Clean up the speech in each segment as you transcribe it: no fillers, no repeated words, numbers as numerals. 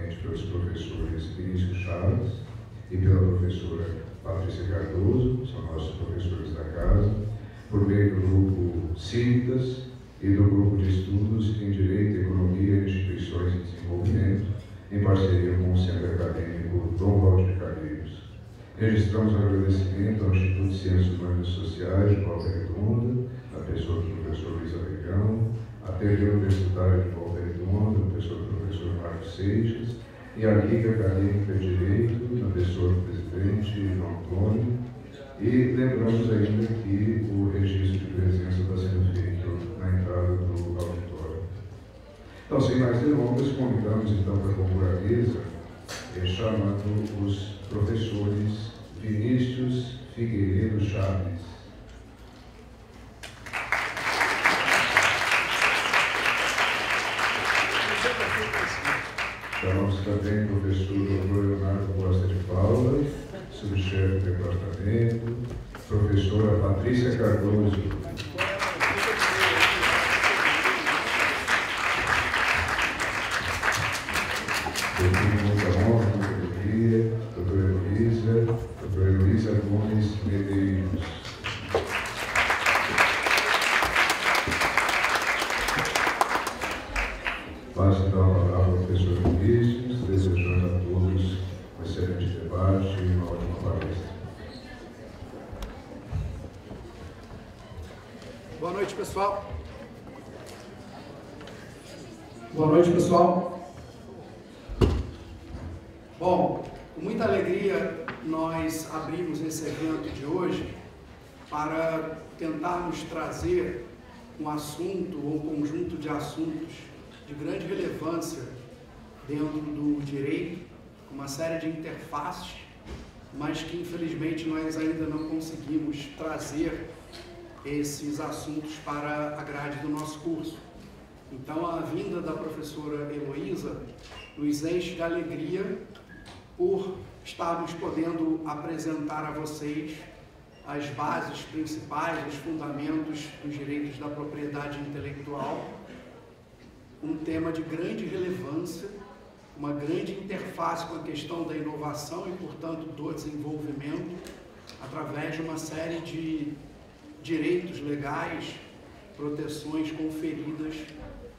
inicialmente pelos professores Vinícius Chaves e pela professora Patrícia Cardoso, são nossos professores da casa, por meio do grupo Cívitas e do grupo de estudos em Direito, Economia e Instituições de Desenvolvimento, em parceria com o Centro Acadêmico Dom Valdir Calheiros. Registramos agradecimento ao Instituto de Ciências Humanas e Sociais de Volta Redonda, na pessoa do professor Luiz Alegão, a TV Universitária de Volta Redonda, na pessoa do professor Marcos Seixas, e a Liga Acadêmica de Direito, na pessoa do presidente João Antônio, e lembramos ainda que o registro de presença está sendo feito na entrada do auditório. Então, sem mais delongas, convidamos então para compor a mesa, chamando os professores Vinícius Figueiredo Chaves. Chamamos também o professor Dr. Leonardo Costa de Paula, subchefe do departamento, professora Patrícia Cardoso. Muita honra, muita alegria, doutora Heloísa Gomes Medeiros. Passo então a palavra ao professor Vinícius, desejando a todos um excelente debate e uma ótima palestra. Boa noite, pessoal. Boa noite, pessoal. Bom, com muita alegria nós abrimos esse evento de hoje para tentarmos trazer um assunto ou um conjunto de assuntos de grande relevância dentro do direito, uma série de interfaces, mas que infelizmente nós ainda não conseguimos trazer esses assuntos para a grade do nosso curso. Então a vinda da professora Heloísa nos enche de alegria por estarmos podendo apresentar a vocês as bases principais, os fundamentos dos direitos da propriedade intelectual, um tema de grande relevância, uma grande interface com a questão da inovação e, portanto, do desenvolvimento, através de uma série de direitos legais, proteções conferidas,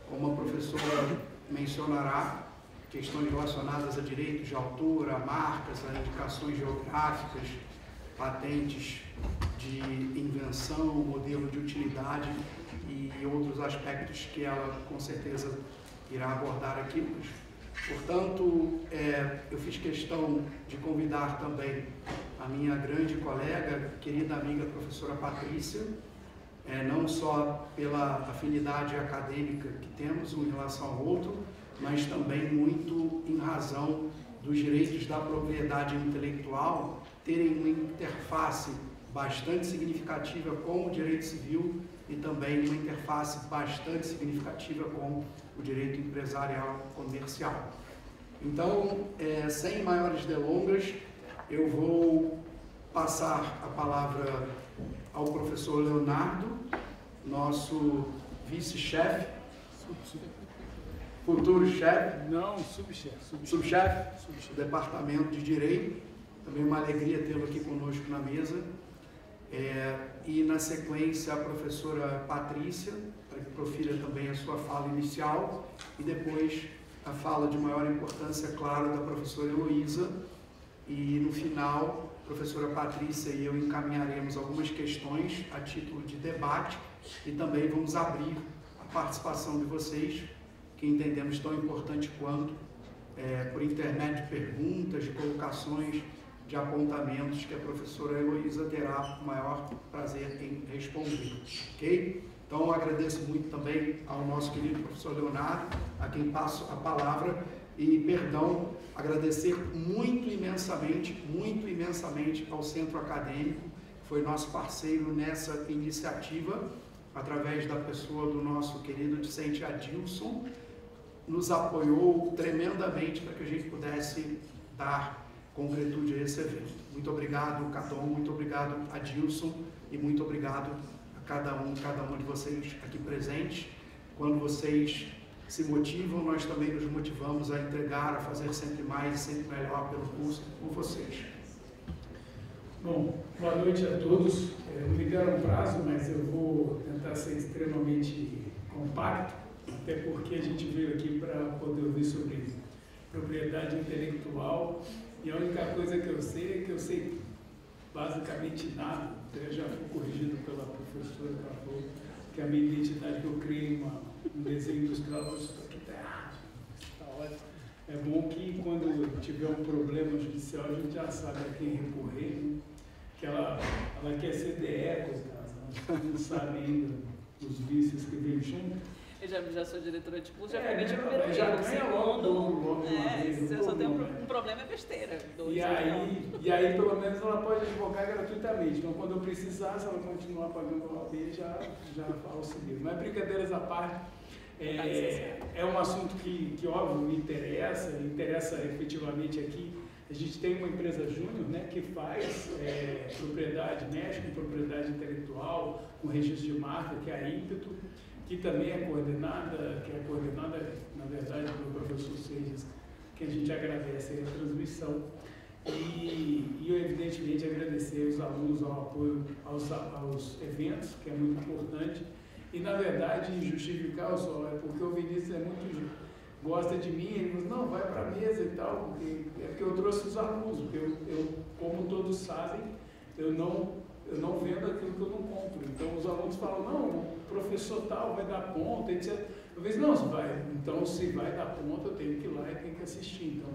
como a professora mencionará, questões relacionadas a direitos de autor, a marcas, a indicações geográficas, patentes de invenção, modelo de utilidade e outros aspectos que ela com certeza irá abordar aqui hoje. Portanto, eu fiz questão de convidar também a minha grande colega, querida amiga professora Patrícia, não só pela afinidade acadêmica que temos um em relação ao outro, mas também muito em razão dos direitos da propriedade intelectual terem uma interface bastante significativa com o direito civil e também uma interface bastante significativa com o direito empresarial comercial. Então, sem maiores delongas, eu vou passar a palavra ao professor Leonardo, nosso vice-chefe, futuro chefe, não, subchefe do Departamento de Direito. Também uma alegria tê-lo aqui conosco na mesa. E na sequência a professora Patrícia, para que profira também a sua fala inicial, e depois a fala de maior importância, claro, da professora Heloísa, e no final a professora Patrícia e eu encaminharemos algumas questões a título de debate e também vamos abrir a participação de vocês, que entendemos tão importante quanto, por intermédio de perguntas, de colocações, de apontamentos que a professora Heloísa terá o maior prazer em responder, ok? Então, eu agradeço muito também ao nosso querido professor Leonardo, a quem passo a palavra, e, perdão, agradecer muito imensamente ao Centro Acadêmico, que foi nosso parceiro nessa iniciativa, através da pessoa do nosso querido discente Adilson, nos apoiou tremendamente para que a gente pudesse dar concretude a esse evento. Muito obrigado, Cadom, muito obrigado, Adilson, e muito obrigado a cada uma de vocês aqui presentes. Quando vocês se motivam, nós também nos motivamos a entregar, a fazer sempre mais e sempre melhor pelo curso com vocês. Bom, boa noite a todos. Não me deram prazo, mas eu vou tentar ser extremamente compacto, até porque a gente veio aqui para poder ouvir sobre propriedade intelectual, e a única coisa que eu sei é que eu sei basicamente nada. Eu já fui corrigido pela professora, que ela falou que a minha identidade que eu criei um desenho industrial, eu estou aqui, está errado, está ótimo. É bom que quando tiver um problema judicial a gente já sabe a quem recorrer, né? Que ela quer ser DE, coitada, não sabe ainda os vícios que vem junto. Eu já sou diretora de curso, já permite o primeiro ano, já o segundo. Eu só tenho um problema, é besteira. E aí, pelo menos, ela pode advogar gratuitamente. Então, quando eu precisar, se ela continuar pagando o OAB, já auxilia. Mas, brincadeiras à parte, é um assunto que óbvio, me interessa efetivamente aqui. A gente tem uma empresa júnior, né, que faz propriedade, mexe com propriedade intelectual, com registro de marca, que é a Ímpeto, que também é coordenada, na verdade, pelo professor Seijas, que a gente agradece a transmissão. E eu, evidentemente, agradecer os alunos ao apoio aos eventos, que é muito importante. E, na verdade, justificar só, porque o Vinícius gosta de mim, ele diz, não, vai para a mesa e tal, porque eu trouxe os alunos, porque eu, como todos sabem, eu não vendo aquilo que eu não compro. Então, os alunos falam, não, o professor tal vai dar ponta, etc. Eu vejo, não, então, se vai dar ponta, eu tenho que ir lá e tenho que assistir. Então,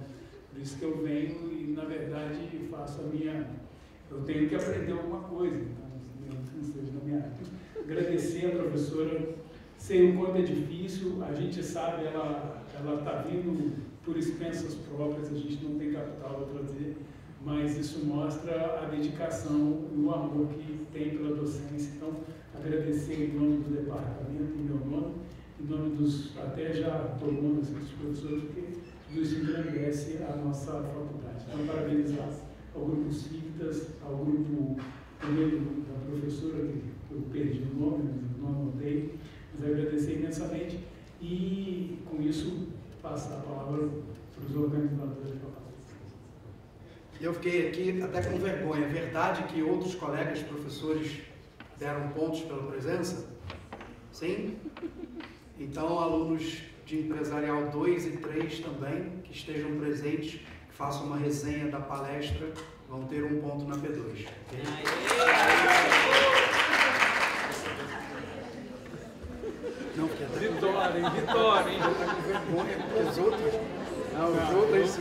por isso que eu venho e, na verdade, faço eu tenho que aprender alguma coisa, então, não seja na minha área. Agradecer a professora, sei o quanto é difícil, a gente sabe, ela está vindo por expensas próprias, a gente não tem capital para trazer, mas isso mostra a dedicação e o amor que tem pela docência. Então, agradecer em nome do departamento, em meu nome, em nome até já todo mundo, dos professores, porque tudo isso engrandece a nossa faculdade. Então, parabenizar ao grupo Civitas, ao grupo primeiro da professora, que eu perdi o nome, não anotei, mas agradecer imensamente e, com isso, passar a palavra para os organizadores da palavra. Eu fiquei aqui até com vergonha. É verdade que outros colegas professores deram pontos pela presença? Sim? Então, alunos de empresarial 2 e 3 também, que estejam presentes, que façam uma resenha da palestra, vão ter um ponto na P2. Okay? Não, porque Vitória, hein? Está com vergonha porque os outros. Não, os outros.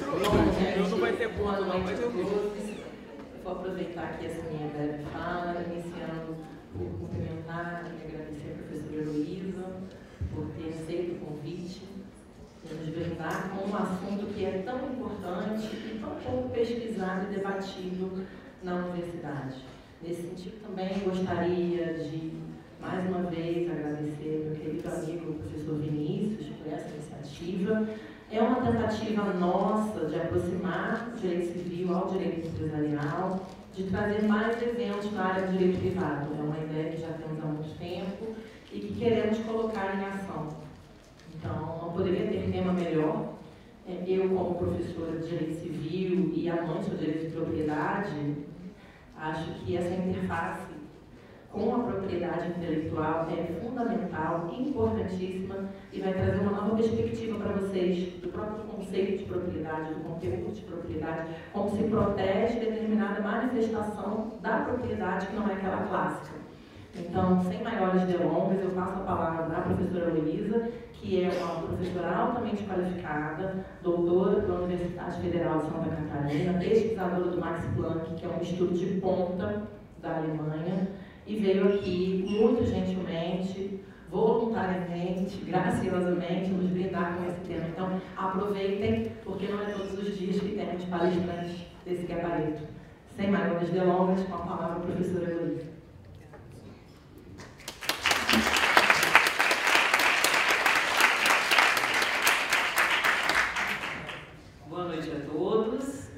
Eu não vai ter ponto, não, mas eu vou aproveitar aqui essa minha breve fala, iniciando por cumprimentar e agradecer a professora Heloísa por ter aceito o convite, por nos brindar com um assunto que é tão importante e tão pouco pesquisado e debatido na universidade. Nesse sentido, também gostaria de, mais uma vez, agradecer meu querido amigo, o professor Vinícius, por essa iniciativa. É uma tentativa nossa de aproximar o direito civil ao direito empresarial, de trazer mais eventos na área do direito privado. É uma ideia que já temos há muito tempo e que queremos colocar em ação. Então, não poderia ter tema melhor. Eu, como professora de direito civil e amante do direito de propriedade, acho que essa interface com a propriedade intelectual é fundamental, importantíssima e vai trazer uma nova perspectiva para vocês do próprio conceito de propriedade, do conteúdo de propriedade, como se protege determinada manifestação da propriedade que não é aquela clássica. Então, sem maiores delongas, eu passo a palavra à professora Heloísa, que é uma professora altamente qualificada, doutora pela Universidade Federal de Santa Catarina, pesquisadora do Max Planck, que é um estudo de ponta da Alemanha, e veio aqui muito gentilmente, voluntariamente, graciosamente, nos brindar com esse tema. Então, aproveitem, porque não é todos os dias que temos palestrantes desse gabarito. Sem maiores delongas, com a palavra a professora Heloísa. Boa noite a todos.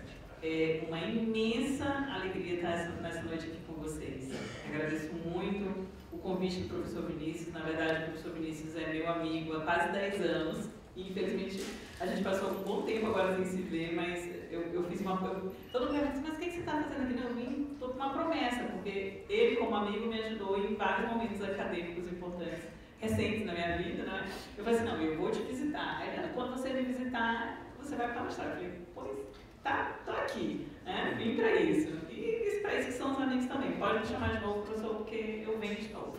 É uma imensa alegria estar nessa noite aqui com vocês. Agradeço muito o convite do professor Vinícius. Na verdade, o professor Vinícius é meu amigo há quase 10 anos. E, infelizmente, a gente passou um bom tempo agora sem se ver, mas eu fiz uma coisa. Todo mundo pergunta, mas o que você está fazendo aqui? Não, eu vim, estou com uma promessa, porque ele, como amigo, me ajudou em vários momentos acadêmicos importantes, recentes na minha vida, né? Eu falei assim, não, eu vou te visitar. Aí, quando você me visitar, você vai palestrar. Eu falei, pois, tá, tô aqui, né? Vim para isso. E para isso que são os amigos também. Pode me chamar de novo, professor, porque eu venho de novo.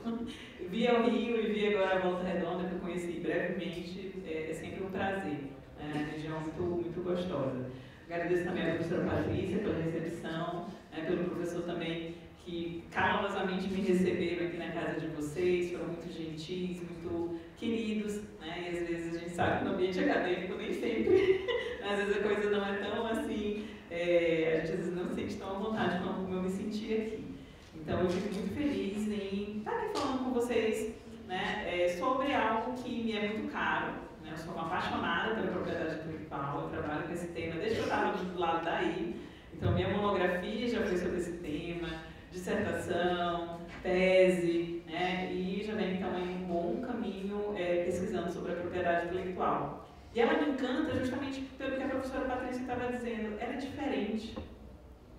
Vi ao Rio e vi agora a Volta Redonda, que eu conheci brevemente. É sempre um prazer. É uma região muito gostosa. Agradeço também à professora Patrícia pela recepção, pelo professor também que calorosamente me receberam aqui na casa de vocês, foram muito gentis, muito queridos, né? E às vezes a gente sabe que no ambiente acadêmico nem sempre, às vezes a coisa não é tão assim, a gente às vezes não se sente tão à vontade como eu me senti aqui. Então eu fico muito feliz em estar aqui falando com vocês, né, sobre algo que me é muito caro. Né? Eu sou uma apaixonada pela propriedade intelectual, eu trabalho com esse tema desde que eu estava do lado daí. Então minha monografia já foi sobre esse tema, dissertação, tese, né? E já vem então em um bom caminho pesquisando sobre a propriedade intelectual. E ela me encanta justamente pelo que a professora Patrícia estava dizendo, ela é diferente.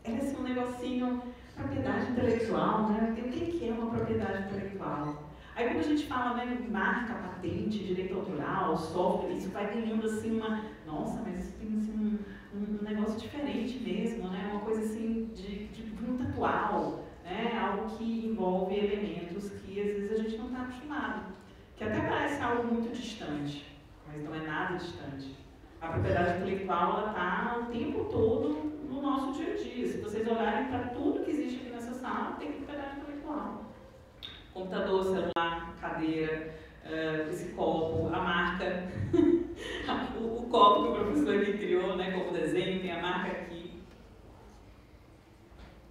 Ela é assim um negocinho, propriedade intelectual, né? O que é uma propriedade intelectual? Aí quando a gente fala, né, marca, patente, direito autoral, software, isso vai ganhando assim uma, nossa, mas isso tem assim um negócio diferente mesmo, né? Uma coisa assim de muito atual, né? Algo que envolve elementos que às vezes a gente não está acostumado, que até parece algo muito distante, mas não é nada distante. A propriedade intelectual, ela está o tempo todo no nosso dia a dia. Se vocês olharem para tudo que existe aqui nessa sala, tem propriedade intelectual. Computador, celular, cadeira, esse copo, a marca, o copo que o professor aqui criou, né, como desenho, tem a marca aqui.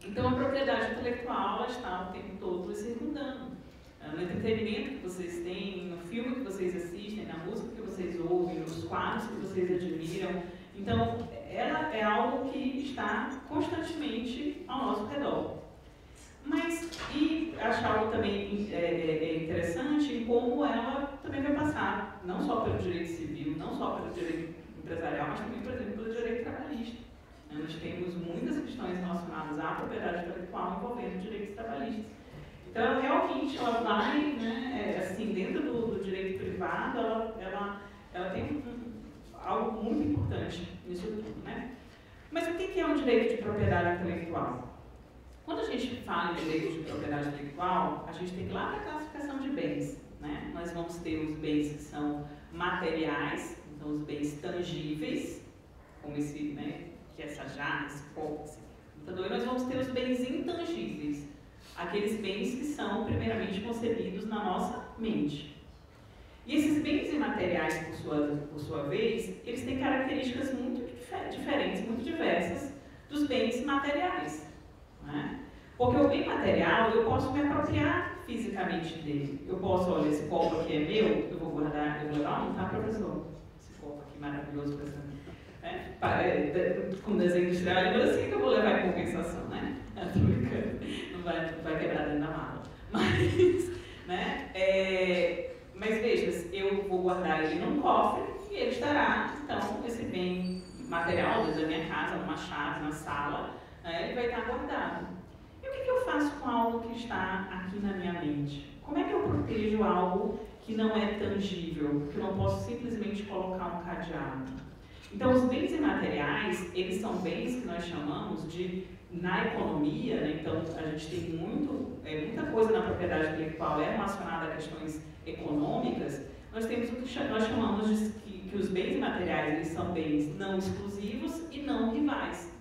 Então a propriedade intelectual, ela está o tempo todo circundando. No entretenimento que vocês têm, no filme que vocês assistem, na música que vocês ouvem, nos quadros que vocês admiram. Então, ela é algo que está constantemente ao nosso redor. Mas, e acho algo também interessante em como ela também vai passar, não só pelo direito civil, não só pelo direito empresarial, mas também, por exemplo, pelo direito trabalhista. Nós temos muitas questões relacionadas à propriedade intelectual envolvendo direitos trabalhistas. Então, realmente, ela vai, né, assim, dentro do direito privado, ela tem algo muito importante nisso tudo, né? Mas o que é um direito de propriedade intelectual? Quando a gente fala em direito de propriedade intelectual, a gente tem lá a classificação de bens, né? Nós vamos ter os bens que são materiais, então os bens tangíveis, como esse, né, que é essa jarra, esse copo, esse computador, e nós vamos ter os bens intangíveis, aqueles bens que são primeiramente concebidos na nossa mente. E esses bens imateriais, por sua vez, eles têm características muito diferentes, muito diversas dos bens materiais. Né? Porque o bem material, eu posso me apropriar fisicamente dele. Eu posso, olha, esse copo aqui é meu, eu vou guardar, eu vou levar um, tá, professor? Esse copo aqui maravilhoso, com desenho industrial, é assim que eu vou levar em compensação, né? Estou brincando, não vai quebrar dentro da mala. Mas, né? Mas veja, eu vou guardar ele num cofre e ele estará, então, esse bem material da minha casa, numa chave, na sala, ele vai estar guardado. E o que eu faço com algo que está aqui na minha mente? Como é que eu protejo algo que não é tangível, que eu não posso simplesmente colocar um cadeado? Então, os bens imateriais, eles são bens que nós chamamos de, na economia, né? Então, a gente tem muita coisa na propriedade intelectual relacionada a questões econômicas. Nós temos o que nós chamamos de que os bens imateriais, eles são bens não exclusivos e não rivais.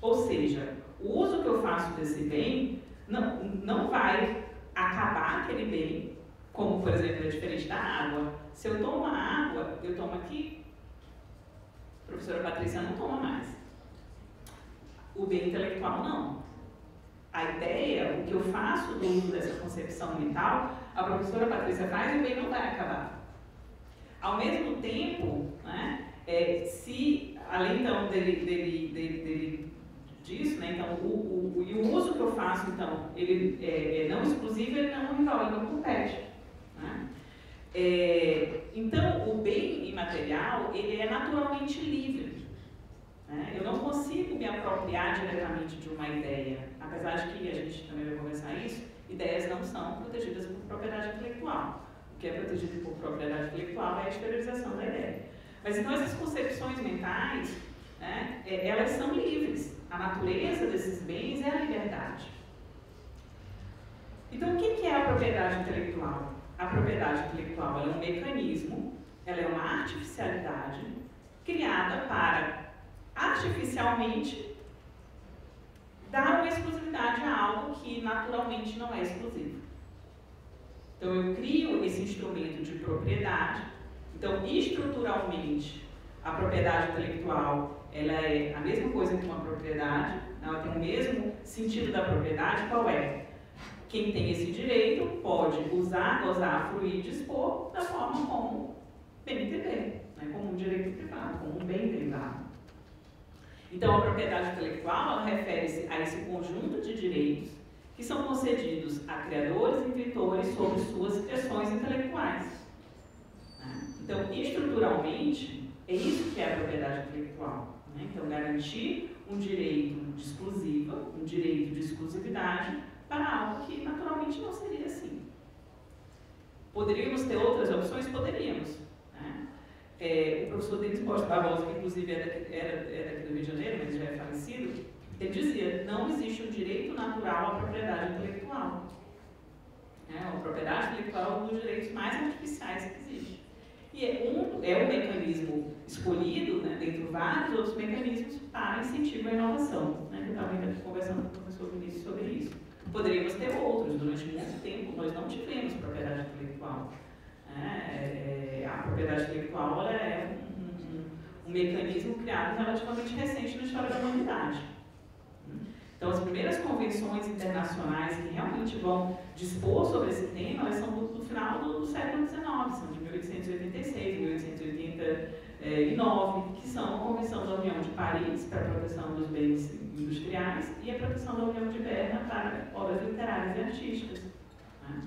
Ou seja, o uso que eu faço desse bem não vai acabar aquele bem, como, por exemplo, é diferente da água. Se eu tomo a água, eu tomo aqui, a professora Patrícia não toma mais. O bem intelectual, não. A ideia, o que eu faço do uso dessa concepção mental, a professora Patrícia faz e o bem não vai acabar. Ao mesmo tempo, né, se, além então disso, né, então, o uso que eu faço, então, ele é não exclusivo, ele não rival, ele não compete. Né? Então, o bem imaterial, ele é naturalmente livre. Né? Eu não consigo me apropriar diretamente de uma ideia, apesar de que a gente também vai conversar isso, ideias não são protegidas por propriedade intelectual. O que é protegido por propriedade intelectual é a exteriorização da ideia. Mas então essas concepções mentais, né, elas são livres. A natureza desses bens é a liberdade. Então, o que é a propriedade intelectual? A propriedade intelectual ela é um mecanismo, ela é uma artificialidade criada para artificialmente dar uma exclusividade a algo que naturalmente não é exclusivo. Então, eu crio esse instrumento de propriedade. Então, estruturalmente, a propriedade intelectual ela é a mesma coisa que uma propriedade, ela tem o mesmo sentido da propriedade, qual é? Quem tem esse direito pode usar, gozar, fruir e dispor da forma como bem entender, né? Como um direito privado, como um bem privado. Então, a propriedade intelectual ela refere-se a esse conjunto de direitos que são concedidos a criadores e inventores sobre suas expressões intelectuais. Né? Então, estruturalmente, é isso que é a propriedade intelectual. Né? Então, garantir um direito de exclusiva, um direito de exclusividade para algo que naturalmente não seria assim. Poderíamos ter outras opções? Poderíamos. Né? O professor Denis Bosch Barbosa, que inclusive era daqui do Rio de Janeiro, mas já é falecido, ele dizia, não existe um direito natural à propriedade intelectual. A propriedade intelectual é um dos direitos mais artificiais que existe. E é um mecanismo escolhido, né, dentre vários outros mecanismos, para incentivo à inovação. Né? Eu estava ainda conversando com o professor Vinícius sobre isso. Poderíamos ter outros. Durante muito tempo, nós não tivemos propriedade intelectual. A propriedade intelectual ela é um mecanismo criado relativamente recente na história da humanidade. Então, as primeiras convenções internacionais que realmente vão dispor sobre esse tema, elas são do final do século XIX, são de 1886, 1889, que são a Convenção da União de Paris para a proteção dos bens industriais e a proteção da União de Berna para obras literárias e artísticas. Né?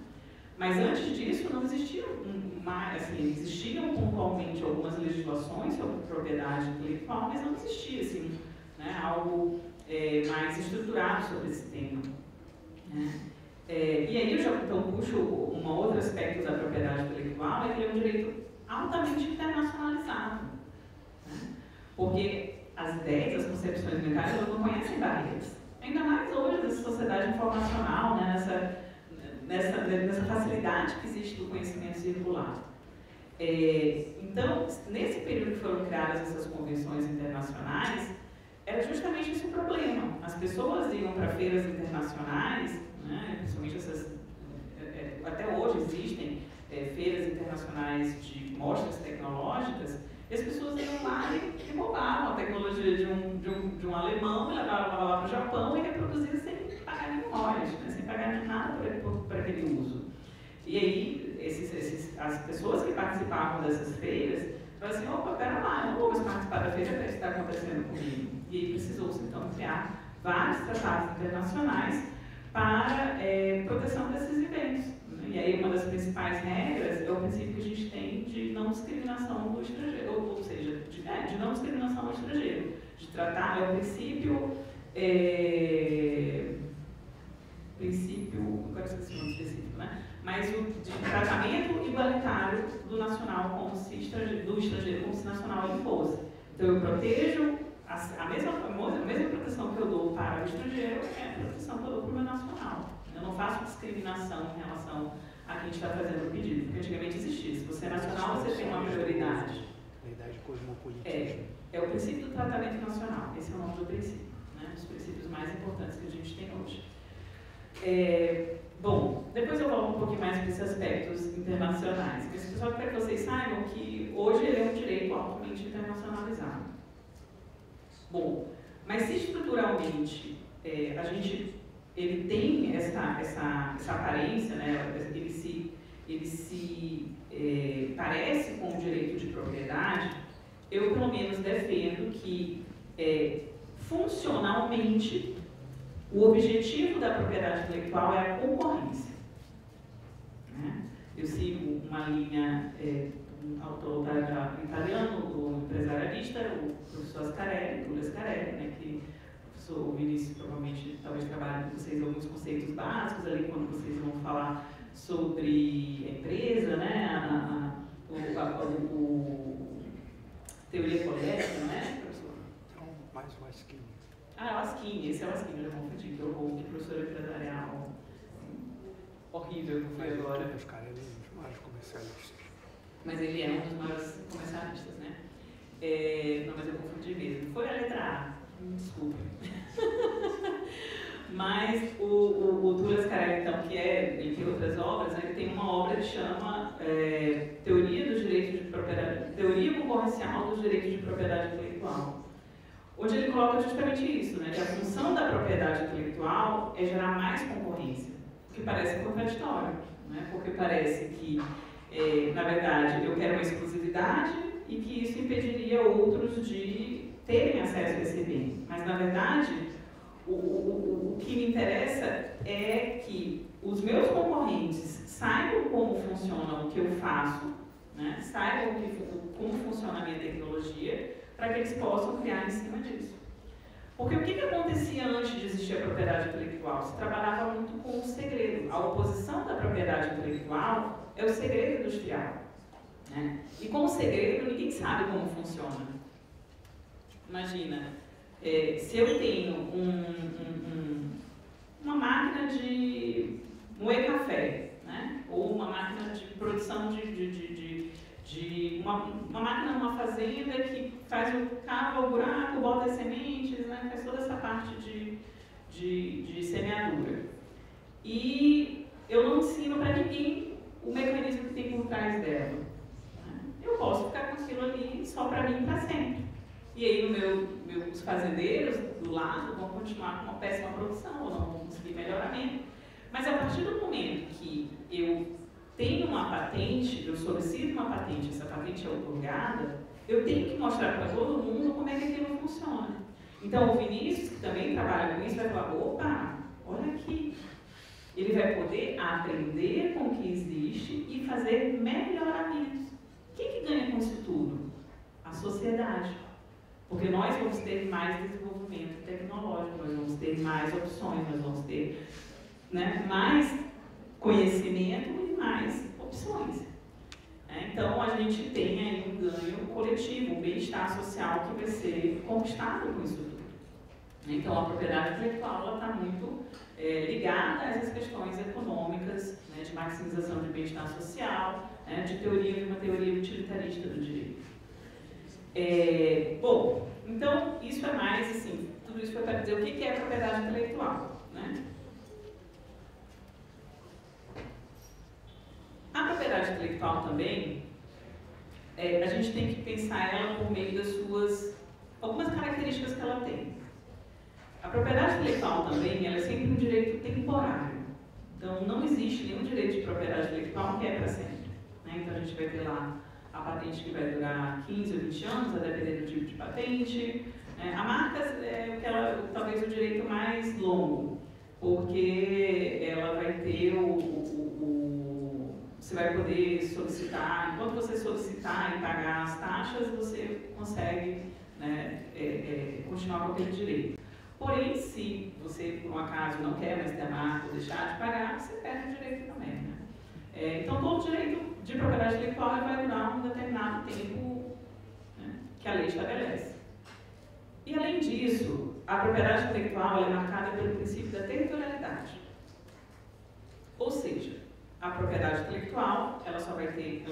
Mas antes disso não existiam, existiam pontualmente algumas legislações sobre propriedade intelectual, mas não existia assim, né, algo mais estruturado sobre esse tema. Né? E aí eu já então, puxo um outro aspecto da propriedade intelectual, é que ele é um direito altamente internacionalizado. Né? Porque as ideias, as concepções mentais, elas não conhecem barreiras. Ainda mais hoje, nessa sociedade informacional, né? nessa facilidade que existe do conhecimento circular. Então, nesse período que foram criadas essas convenções internacionais, era justamente esse o problema. As pessoas iam para feiras internacionais, né, principalmente até hoje existem feiras internacionais de mostras tecnológicas, e as pessoas iam lá e roubavam a tecnologia de um alemão, e levavam lá para o Japão e reproduziam sem pagar nenhum royalties, né, sem pagar nada para aquele uso. E aí, as pessoas que participavam dessas feiras falaram assim, opa, pera lá, eu não vou mais participar da feira, o que está acontecendo comigo? E aí precisou-se, então, criar vários tratados internacionais para proteção desses eventos. Né? E aí uma das principais regras é o princípio que a gente tem de não discriminação do estrangeiro, ou seja, de não discriminação ao estrangeiro. De tratar, é o princípio, agora esqueci o nome específico, né? Mas o de tratamento igualitário do nacional como se do estrangeiro como se nacional ele fosse. Então eu protejo a mesma proteção que eu dou para o estrangeiro é a proteção que eu dou para o meu nacional. Eu não faço discriminação em relação a quem está fazendo o pedido, porque antigamente existia. Se você é nacional, você tem uma prioridade. Prioridade cosmopolítica. É o princípio do tratamento nacional. Esse é o nome do princípio, né? Um dos princípios mais importantes que a gente tem hoje. Bom, depois eu volto um pouquinho mais para esses aspectos internacionais. Mas só para que vocês saibam que hoje ele é um direito altamente internacionalizado. Bom, mas se estruturalmente ele tem essa aparência, né, ele se parece com o direito de propriedade, eu pelo menos defendo que funcionalmente o objetivo da propriedade intelectual é a concorrência. Né? Eu sigo uma linha autor italiano, o empresarialista, o professor Ascarelli, Túlio Ascarelli, né, que o professor Vinícius provavelmente talvez trabalhe com vocês alguns conceitos básicos ali quando vocês vão falar sobre a empresa, né, teoria polémica, não é, professor? Então, mais o Askin. Ah, é o Askin, esse é o Askin, eu já confundi, que horror, que professor empresarial horrível que foi agora. Os caras eram os maiores comercialistas. Mas ele é um dos maiores comercialistas, né? Não, mas eu confundi mesmo. Foi a letra A, desculpa. Mas o Túlio Ascarelli, então, que é, entre outras obras, né, ele tem uma obra que chama Teoria dos Direitos de Propriedade, Teoria Concorrencial dos Direitos de Propriedade Intelectual, onde ele coloca justamente isso, né, que a função da propriedade intelectual é gerar mais concorrência, o que parece contraditório, né, porque parece que, na verdade, eu quero uma exclusividade e que isso impediria outros de terem acesso a esse bem, mas, na verdade, o que me interessa é que os meus concorrentes saibam como funciona o que eu faço, né? Saibam como funciona a minha tecnologia, para que eles possam criar em cima disso. Porque o que acontecia antes de existir a propriedade intelectual? Se trabalhava muito com o segredo. A oposição da propriedade intelectual é o segredo industrial, né? E com o segredo ninguém sabe como funciona. Imagina. Se eu tenho uma máquina de moer café, né? Ou uma máquina de produção uma máquina numa fazenda que faz cava o buraco, bota as sementes, né? Faz toda essa parte de semeadura. E eu não ensino para ninguém o mecanismo que tem por trás dela, né? Eu posso ficar com aquilo ali só para mim para sempre. E aí os fazendeiros do lado vão continuar com uma péssima produção, ou não vão conseguir melhoramento. Mas a partir do momento que eu tenho uma patente, eu solicito uma patente, essa patente é otorgada, eu tenho que mostrar para todo mundo como é que aquilo funciona. Então o Vinícius, que também trabalha com isso, vai falar, opa, olha aqui. Ele vai poder aprender com o que existe e fazer melhoramentos. Quem que ganha com isso tudo? A sociedade. Porque nós vamos ter mais desenvolvimento tecnológico, nós vamos ter mais opções, nós vamos ter, né, mais conhecimento e mais opções. Então, a gente tem aí um ganho coletivo, um bem-estar social que vai ser conquistado com isso tudo. Então, a propriedade intelectual está muito ligada a essas questões econômicas, né, de maximização de bem-estar social, né, de uma teoria utilitarista do direito. Bom, então isso é mais assim, tudo isso foi para dizer o que é propriedade intelectual, né? A propriedade intelectual também, a gente tem que pensar ela por meio das suas, algumas características que ela tem. A propriedade intelectual também, ela é sempre um direito temporário. Então não existe nenhum direito de propriedade intelectual que é para sempre, né? Então a gente vai ter lá a patente que vai durar 15 ou 20 anos, a depender do tipo de patente. A marca é talvez o direito mais longo, porque ela vai ter você vai poder solicitar, enquanto você solicitar e pagar as taxas, você consegue, né, continuar com aquele direito. Porém, se você, por um acaso, não quer mais ter a marca ou deixar de pagar, você perde o direito também, né? Então, todo direito de propriedade intelectual vai durar um determinado tempo, né, que a lei estabelece. E, além disso, a propriedade intelectual é marcada pelo princípio da territorialidade. Ou seja, a propriedade intelectual ela só vai ter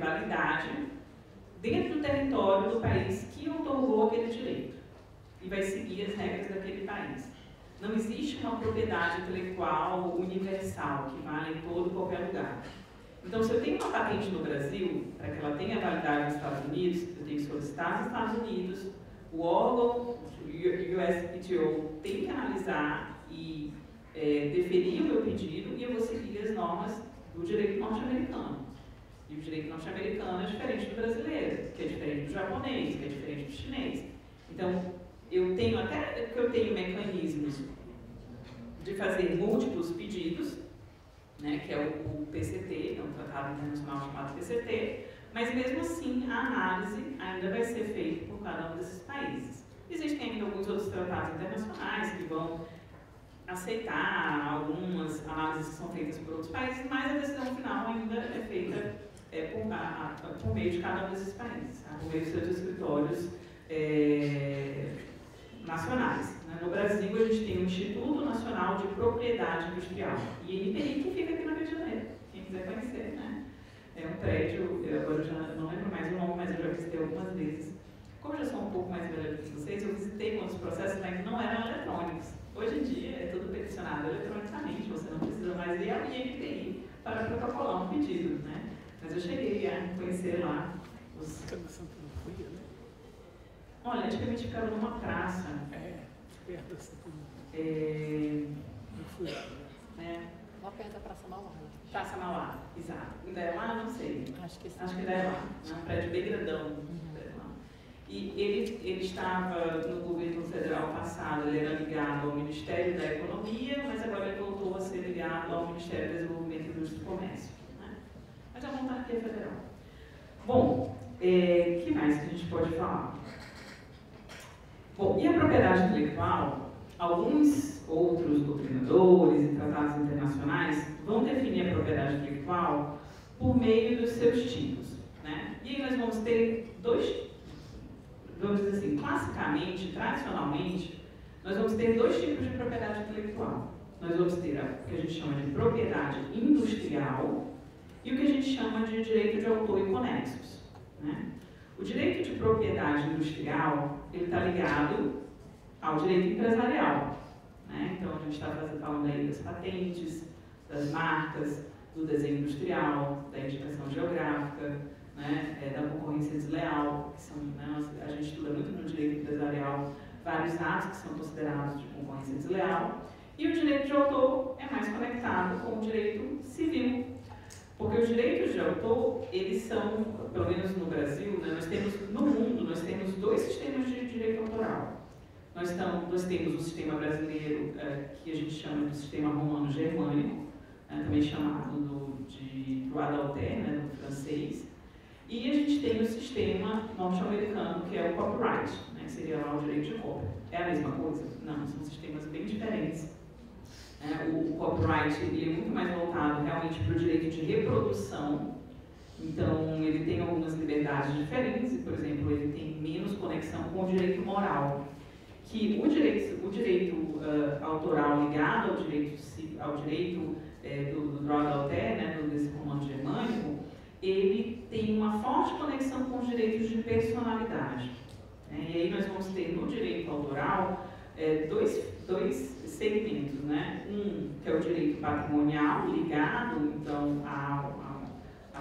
validade dentro do território do país que otorgou aquele direito e vai seguir as regras daquele país. Não existe uma propriedade intelectual universal que vale em todo e qualquer lugar. Então, se eu tenho uma patente no Brasil, para que ela tenha validade nos Estados Unidos, eu tenho que solicitar nos Estados Unidos, o órgão, o USPTO, tem que analisar e deferir o meu pedido e eu vou seguir as normas do direito norte-americano. E o direito norte-americano é diferente do brasileiro, que é diferente do japonês, que é diferente do chinês. Então, eu tenho mecanismos de fazer múltiplos pedidos, né, que é o PCT, é um tratado internacional chamado PCT, mas mesmo assim a análise ainda vai ser feita por cada um desses países. Existem ainda alguns outros tratados internacionais que vão aceitar algumas análises que são feitas por outros países, mas a decisão final ainda é feita por meio de cada um desses países, por meio dos seus escritórios nacionais. No Brasil, a gente tem o Instituto Nacional de Propriedade Industrial, INPI, que fica aqui no Rio de Janeiro, quem quiser conhecer, né? É um prédio, eu agora já não lembro mais o nome, mas eu já visitei algumas vezes. Como eu já sou um pouco mais velha do que vocês, eu visitei quando os processos ainda não eram eletrônicos. Hoje em dia é tudo peticionado eletronicamente, você não precisa mais ir ao INPI para protocolar um pedido, né? Mas eu cheguei a conhecer lá os... Olha, antigamente ficava numa praça. Perto da Santa Luzia. Eu fui lá. Lá perto da Praça Mauá. Praça Mauá, exato. Ainda é lá? Não sei. Acho que sim. Acho que ainda é lá. É um prédio bem grandão. E ele estava no governo federal passado, ele era ligado ao Ministério da Economia, mas agora ele voltou a ser ligado ao Ministério do Desenvolvimento, Indústria e Comércio. Né? Mas é uma monarquia federal. Bom, que mais que a gente pode falar? Bom, e a propriedade intelectual? Alguns outros doutrinadores e tratados internacionais vão definir a propriedade intelectual por meio dos seus tipos. Né? E aí nós vamos ter vamos dizer assim, classicamente, tradicionalmente, nós vamos ter dois tipos de propriedade intelectual. Nós vamos ter o que a gente chama de propriedade industrial e o que a gente chama de direito de autor e conexos. Né? O direito de propriedade industrial, ele está ligado ao direito empresarial. Né? Então, a gente está falando aí das patentes, das marcas, do desenho industrial, da indicação geográfica, né? Da concorrência desleal, que são, né? A gente estuda muito no direito empresarial vários atos que são considerados de concorrência desleal, e o direito de autor é mais conectado com o direito civil. Porque os direitos de autor, eles são, pelo menos no Brasil, né, no mundo, nós temos dois sistemas de direito autoral. Nós temos o sistema brasileiro, que a gente chama de sistema romano-germânico, também chamado de droit d'auteur, né, do francês. E a gente tem o sistema norte-americano, que é o copyright, né, que seria lá o direito de cópia. É a mesma coisa? Não, são sistemas bem diferentes. O copyright ele é muito mais voltado realmente para o direito de reprodução, então ele tem algumas liberdades diferentes, por exemplo, ele tem menos conexão com o direito moral, que o direito autoral ligado ao direito do droit d'auteur, né, desse romano germânico, ele tem uma forte conexão com os direitos de personalidade. E aí nós vamos ter no direito autoral dois segmentos, né? Um que é o direito patrimonial, ligado então à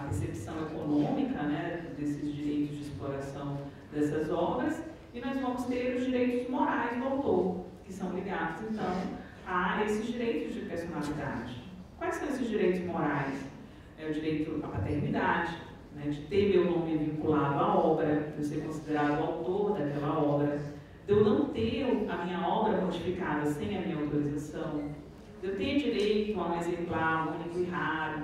percepção econômica, né, desses direitos de exploração dessas obras, e nós vamos ter os direitos morais do autor, que são ligados então a esses direitos de personalidade. Quais são esses direitos morais? É o direito à paternidade, né, de ter meu nome vinculado à obra, de eu ser considerado autor daquela obra, de eu não ter a minha obra modificada sem a minha autorização, de eu ter direito a um exemplar único e raro.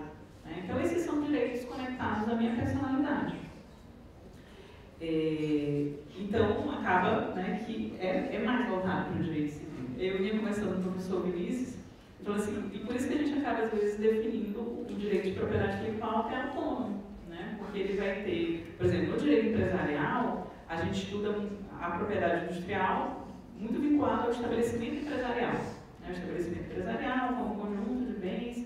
Né? Então, esses são direitos conectados à minha personalidade. Então, acaba, né, que é mais voltado para o direito civil. Eu vinha conversando com o professor Vinícius, então, assim, e por isso que a gente acaba, às vezes, definindo o direito de propriedade intelectual que é autônomo, né? Porque ele vai ter, por exemplo, no direito empresarial, a gente estuda a propriedade industrial muito vinculada ao estabelecimento empresarial. Né? O estabelecimento empresarial como um conjunto de bens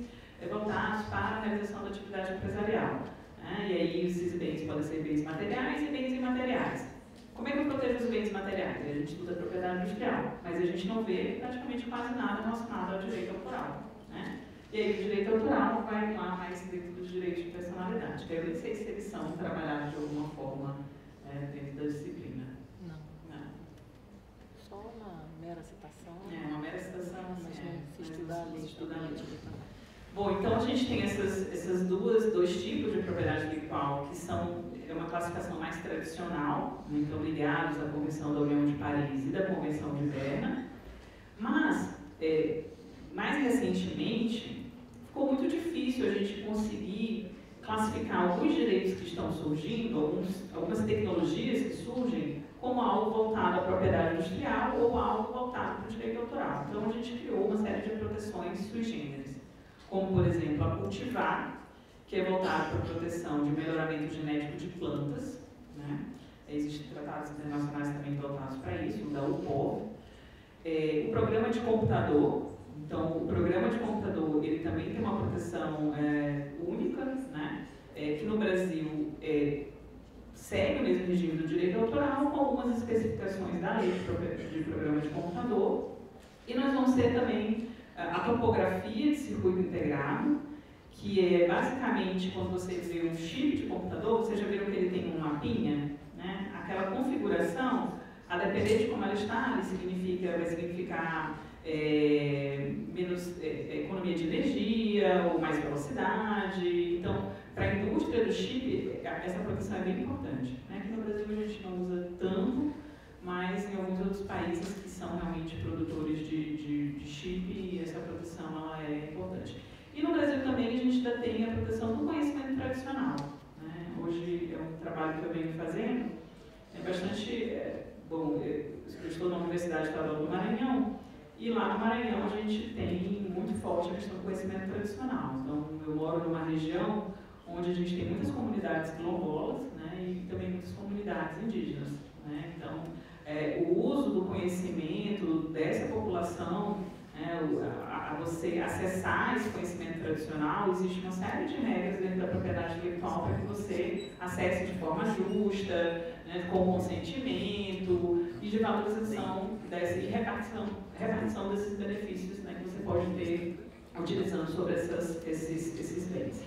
voltados para a realização da atividade empresarial. Né? E aí esses bens podem ser bens materiais e bens imateriais. Como é que eu protejo os bens materiais? A gente estuda a propriedade industrial, mas a gente não vê praticamente quase nada relacionado ao direito autoral. Né? E aí o direito autoral vai lá mais dentro dos direitos de personalidade, que eu nem sei se eles são trabalhados de alguma forma dentro da disciplina. Não. Só uma mera citação. Uma mera citação, mas não se estudar a lei. Bom, então a gente tem esses dois tipos de propriedade intelectual, que são uma classificação mais tradicional, então ligados à Convenção da União de Paris e da Convenção de Berna, mas, mais recentemente, ficou muito difícil a gente conseguir classificar alguns direitos que estão surgindo, algumas tecnologias que surgem, como algo voltado à propriedade industrial ou algo voltado para o direito autoral. Então, a gente criou uma série de proteções sui generis, como, por exemplo, a cultivar, que é voltado para a proteção de melhoramento genético de plantas, né? Existem tratados internacionais também voltados para isso, da UPOV. O programa de computador, então, o programa de computador, ele também tem uma proteção única, né? Que no Brasil segue o mesmo regime do direito autoral, com algumas especificações da lei de programa de computador. E nós vamos ter também a topografia de circuito integrado, que é basicamente quando você vê um chip de computador, vocês já viram que ele tem um mapinha, né? Aquela configuração, a depender de como ela está, vai significar menos economia de energia ou mais velocidade. Então, para a indústria do chip, essa proteção é bem importante, né? Aqui no Brasil a gente não usa tanto, mas em alguns outros países que são realmente produtores de chip, essa proteção ela é importante. E no Brasil também a gente ainda tem a proteção do conhecimento tradicional, né? Hoje é um trabalho que eu venho fazendo, é bastante bom. Eu estou na Universidade Estadual do Maranhão, e lá no Maranhão a gente tem muito forte a questão do conhecimento tradicional. Então, eu moro numa região onde a gente tem muitas comunidades quilombolas, né, e também muitas comunidades indígenas, né? Então, o uso do conhecimento dessa população, a você acessar esse conhecimento tradicional, existe uma série de regras dentro da propriedade intelectual para que você acesse de forma justa, né, com consentimento e de valorização e repartição desses benefícios, né, que você pode ter utilizando sobre esses bens.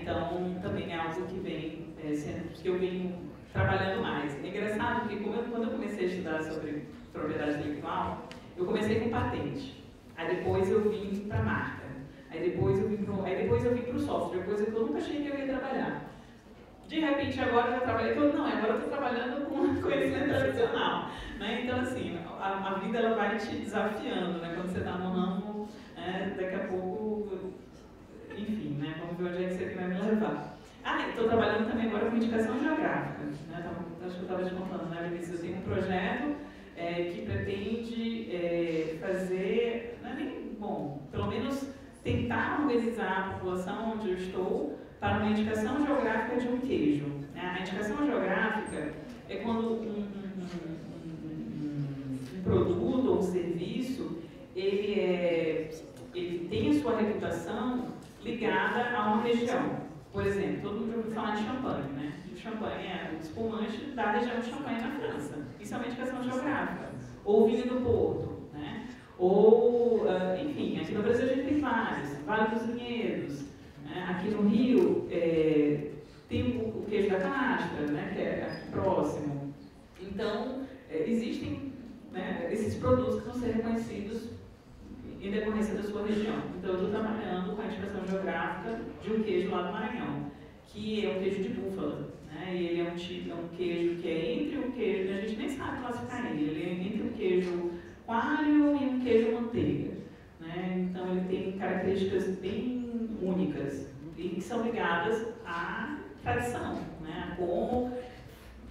Então, também é algo que vem que eu venho trabalhando mais. É engraçado que quando eu comecei a estudar sobre propriedade intelectual, eu comecei com patente, aí depois eu vim para a marca, aí depois eu vim para o software, coisa que eu nunca achei que eu ia trabalhar. De repente agora eu já trabalhei, agora eu estou trabalhando com conhecimento tradicional, né? Então assim, a vida ela vai te desafiando, né? Quando você está no ramo, daqui a pouco, enfim, né? Vamos ver onde é que você vai me levar. Estou trabalhando também agora com indicação geográfica, né? Então, acho que eu estava te contando, né, Vinícius? Eu tenho um projeto que pretende fazer, pelo menos tentar organizar a população onde eu estou para uma indicação geográfica de um queijo. A indicação geográfica é quando um produto ou um serviço ele tem a sua reputação ligada a uma região. Por exemplo, todo mundo já ouviu falar de champanhe, né? Champanhe é o espumante da região de Champanhe na França. Isso é uma indicação geográfica. Ou vinho do Porto, né? Ou, enfim, aqui no Brasil a gente tem vários. Vale dos Vinhedos. Né? Aqui no Rio tem o queijo da canastra, né? Que é aqui próximo. Então, existem, né, esses produtos que vão ser reconhecidos em decorrência da sua região. Então, eu estou trabalhando com a indicação geográfica de um queijo lá do Maranhão, que é um queijo de búfala. E ele é um queijo que é entre o queijo, a gente nem sabe classificar ele é entre o queijo coalho e um queijo manteiga. Né? Então ele tem características bem únicas e que são ligadas à tradição, né? A como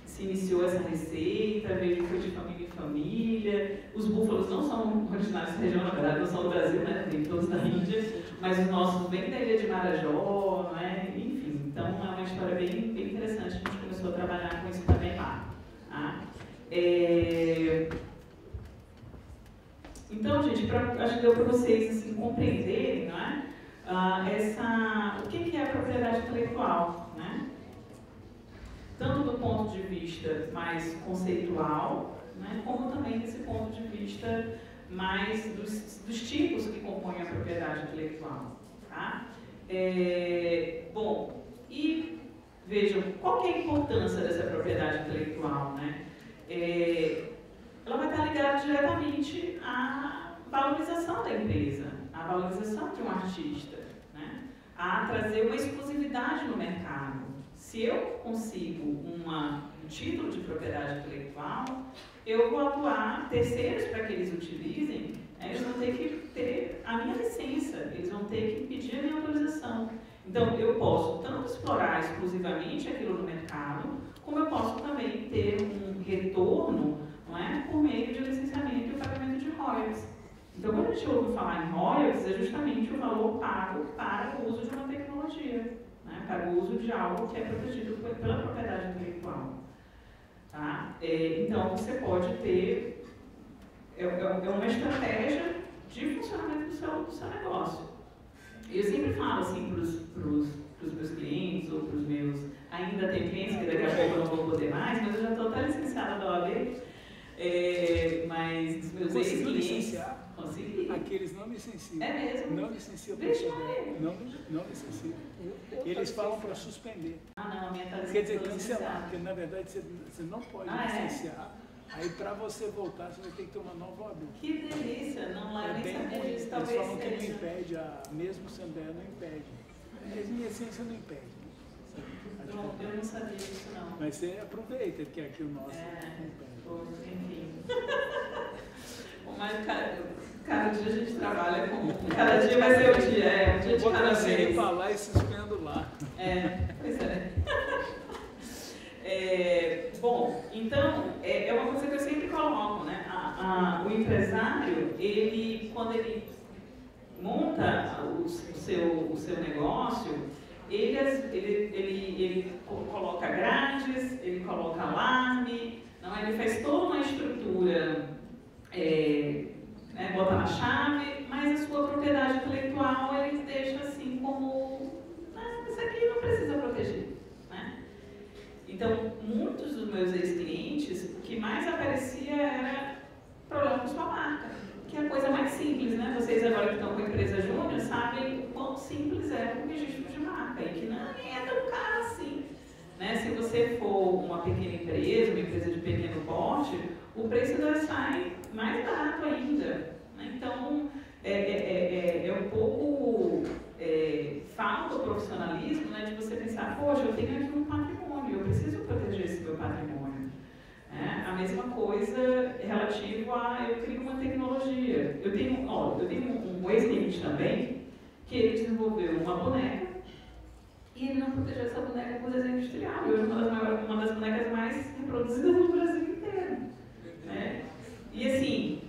se iniciou essa receita, veio que foi de família em família. Os búfalos não são originários da região, na verdade, não são do Brasil, né? Tem todos da Índia, mas os nossos vêm da ilha de Marajó, né? Enfim, então é uma história bem interessante. A gente começou a trabalhar com isso também lá. Tá? Então, gente, acho que deu para vocês assim, compreenderem, não é? O que é a propriedade intelectual, né? Tanto do ponto de vista mais conceitual, né, como também desse ponto de vista mais dos tipos que compõem a propriedade intelectual. Tá? Bom, e vejam, qual que é a importância dessa propriedade intelectual? Né? Ela vai estar ligada diretamente à valorização da empresa, à valorização de um artista, né? A trazer uma exclusividade no mercado. Se eu consigo um título de propriedade intelectual, eu vou atuar terceiros para que eles utilizem, eles vão ter que ter a minha licença, eles vão ter que pedir a minha autorização. Então, eu posso tanto explorar exclusivamente aquilo no mercado, como eu posso também ter um retorno, não é, por meio de licenciamento e o pagamento de royalties. Então, quando a gente ouve falar em royalties, é justamente o valor pago para o uso de uma tecnologia, né, para o uso de algo que é protegido pela propriedade intelectual. Tá? Então, você pode ter, é uma estratégia de funcionamento do seu negócio. Eu sempre falo assim para os meus clientes ou para os meus... Ainda tem clientes que daqui a pouco eu não vou poder mais, mas eu já estou até licenciada da OAB. Mas os meus ex-clientes... Consegui. Aqueles não licenciam. É mesmo? Não licenciam para Deixa suspender. Não licenciam. Eles falam para suspender. Ah, não, a minha está Quer dizer, cancelar, porque na verdade você não pode licenciar. Aí para você voltar, você vai ter que ter uma nova OAB. Que delícia! Não, lá eu nem sabia disso. Eles falam que não impede, mesmo sendo dela, não impede. Mesmo em essência não impede. Eu não sabia disso, não. Mas você aproveita, que aqui o nosso não impede. Enfim. Mas cada dia a gente trabalha com... Cada dia vai ser um dia, um dia de cada vez. Vou para lá e suspendo lá. Pois é. Bom, então, é uma coisa que eu sempre coloco, né? O empresário, quando ele monta o seu negócio, ele coloca grades, ele coloca alarme, não, ele faz toda uma estrutura, bota na chave, mas a sua propriedade intelectual ele deixa assim como, isso aqui não precisa proteger. Então, muitos dos meus ex-clientes, o que mais aparecia era problema com sua marca, que é a coisa mais simples, né? Vocês agora que estão com a empresa júnior sabem o quão simples é o registro de marca e que não é tão caro assim. Né? Se você for uma pequena empresa, uma empresa de pequeno porte, o preço ainda sai mais barato ainda. Né? Então, é um pouco falta o profissionalismo, né, de você pensar, poxa, eu tenho aqui um patrimônio, eu preciso proteger esse meu patrimônio. A mesma coisa relativo a eu crio uma tecnologia. Eu tenho um ex-cliente também, que ele desenvolveu uma boneca e ele não protegeu essa boneca por desenho industrial. E hoje uma das bonecas mais reproduzidas no Brasil inteiro. Né? E assim,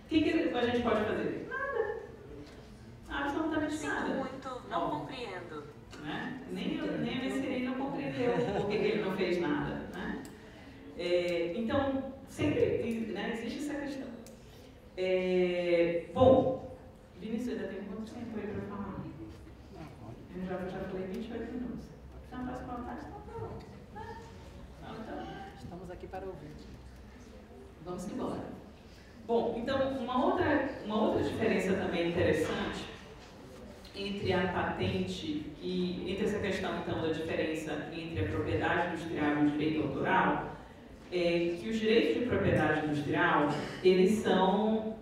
o que a gente pode fazer? Nada. Absolutamente nada. Muito, não compreendo. Né? Nem a Messeri não compreendeu por que ele não fez nada. Né? Então, sempre, né, existe essa questão. Bom, Vinícius, ainda tem quanto tempo aí para falar? Eu já falei 28 minutos. Então, para as plantagens, então, Estamos aqui para ouvir. vamos embora. Bom, então, uma outra diferença também interessante entre a patente e entre essa questão, então, da diferença entre a propriedade industrial e o direito autoral, é que os direitos de propriedade industrial, eles são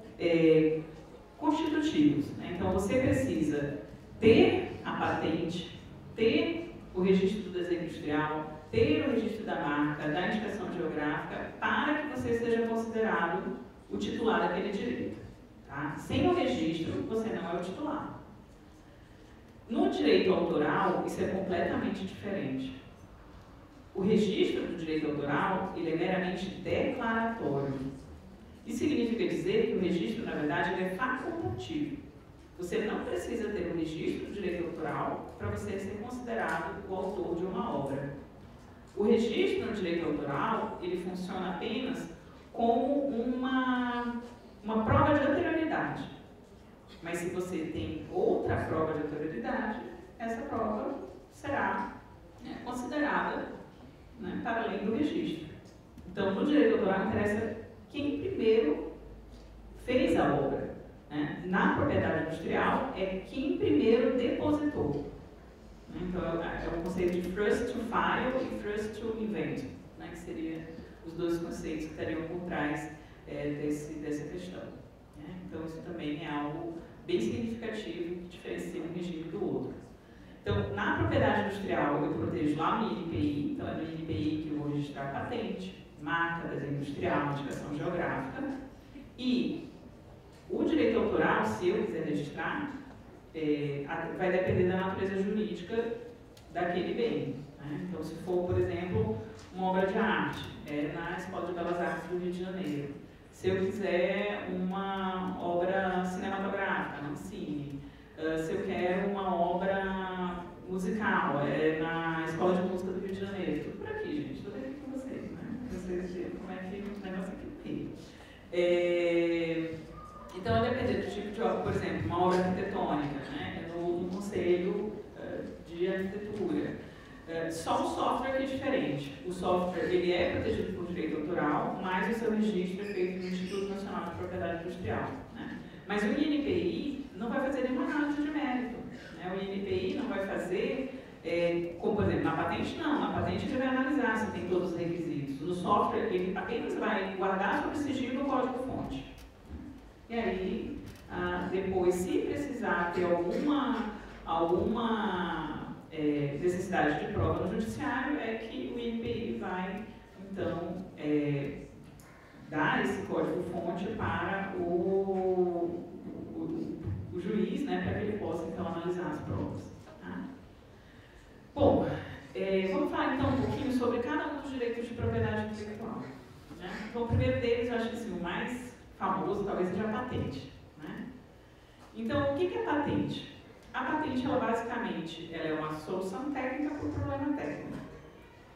constitutivos. Né? Então, você precisa ter a patente, ter o registro do desenho industrial, ter o registro da marca, da indicação geográfica, para que você seja considerado o titular daquele direito. Tá? Sem o registro, você não é o titular. No direito autoral, isso é completamente diferente. O registro do direito autoral, ele é meramente declaratório. Isso significa dizer que o registro, na verdade, ele é facultativo. Você não precisa ter um registro do direito autoral para você ser considerado o autor de uma obra. O registro no direito autoral, ele funciona apenas como uma prova de anterioridade. Mas se você tem outra prova de anterioridade, essa prova será considerada para além do registro. Então, no direito autoral, interessa quem primeiro fez a obra. Né? Na propriedade industrial, é quem primeiro depositou. Então, é o conceito de first to file e first to invent, né? Que seriam os dois conceitos que estariam por trás dessa questão. Né? Então, isso também é algo bem significativo que diferencia um regime do outro. Então, na propriedade industrial, eu protejo lá no INPI, então é no INPI que eu vou registrar patente, marca, desenho industrial, indicação geográfica. E o direito autoral, se eu quiser registrar, vai depender da natureza jurídica daquele bem. Né? Então, se for, por exemplo, uma obra de arte, na Escola de Belas Artes do Rio de Janeiro. Se eu quiser uma obra cinematográfica, no Cine. Se eu quero uma obra musical, na Escola de Música do Rio de Janeiro. Tudo por aqui, gente. Tudo aqui com vocês, né? Vocês verem como é que o negócio aqui fica. Então, vai depender do tipo de obra. Por exemplo, uma obra arquitetônica, né? No Conselho de Arquitetura. Só o software que é diferente. O software ele é protegido por direito autoral, mas o seu registro é feito no Instituto Nacional de Propriedade Industrial. Né? Mas o INPI não vai fazer nenhuma análise de mérito. Né? O INPI não vai fazer, como por exemplo, na patente não. Na patente ele vai analisar se tem todos os requisitos. No software ele apenas vai guardar sob sigilo o código-fonte. E aí, depois, se precisar ter alguma necessidade de prova no judiciário, é que o INPI vai, então, dar esse código-fonte para o juiz, né, para que ele possa, então, analisar as provas. Tá? Bom, vamos falar, então, um pouquinho sobre cada um dos direitos de propriedade intelectual. Né? Então, o primeiro deles, eu acho que assim, o mais famoso, talvez seja a patente. Né? Então, o que é patente? A patente, ela basicamente, ela é uma solução técnica para o problema técnico.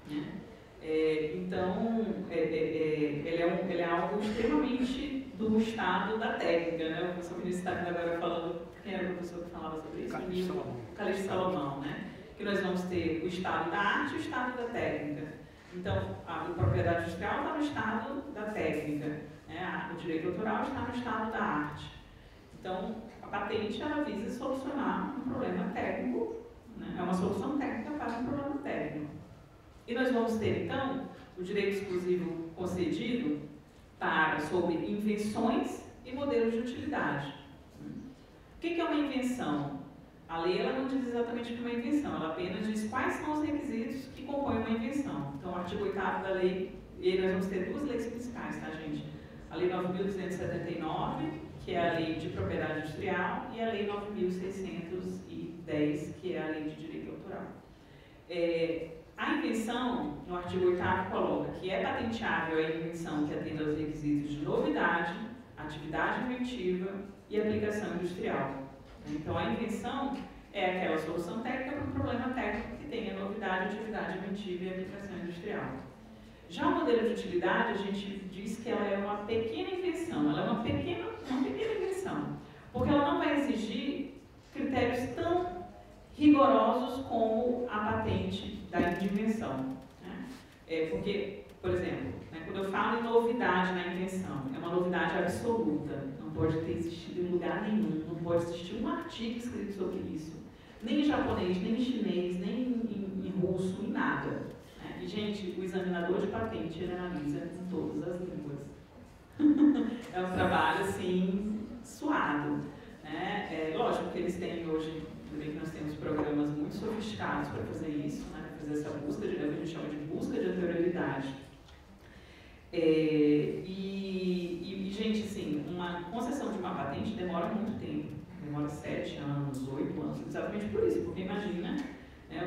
Né? Então, ela é algo extremamente do estado da técnica. Né? O professor Vinícius está agora falando, quem era o professor que falava sobre isso? Calixto Salomão. Né? Que nós vamos ter o estado da arte e o estado da técnica. Então, a propriedade industrial está no estado da técnica. Né? O direito autoral está no estado da arte. Então, a patente, ela visa solucionar um problema técnico, né? É uma solução técnica para um problema técnico. E nós vamos ter, então, o direito exclusivo concedido sobre invenções e modelos de utilidade. O que é uma invenção? A lei ela não diz exatamente o que é uma invenção, ela apenas diz quais são os requisitos que compõem uma invenção. Então, o artigo 8º da lei, e aí nós vamos ter duas leis principais, tá, gente? A Lei 9.279, que é a Lei de Propriedade Industrial, e a Lei 9.610, que é a Lei de Direito Autoral. A invenção, no artigo 8º, coloca que é patenteável a invenção que atenda aos requisitos de novidade, atividade inventiva e aplicação industrial. Então, a invenção é aquela solução técnica para um problema técnico que tenha novidade, atividade inventiva e aplicação industrial. Já o modelo de utilidade, a gente diz que ela é uma pequena invenção, ela é uma pequena invenção, porque ela não vai exigir critérios tão rigorosos como a patente da invenção. Né? Porque, por exemplo, né, quando eu falo em novidade na invenção, é uma novidade absoluta, não pode ter existido em lugar nenhum, não pode existir um artigo escrito sobre isso, nem em japonês, nem em chinês, nem em russo, em nada. E, gente, o examinador de patente, ele analisa em todas as línguas. É um trabalho, assim, suado. Né? Lógico que eles têm hoje, também que nós temos programas muito sofisticados para fazer isso, né? Para fazer essa busca, que a gente chama de busca de anterioridade. Gente, assim, uma concessão de uma patente demora muito tempo. Demora 7 anos, 8 anos, exatamente por isso, porque imagina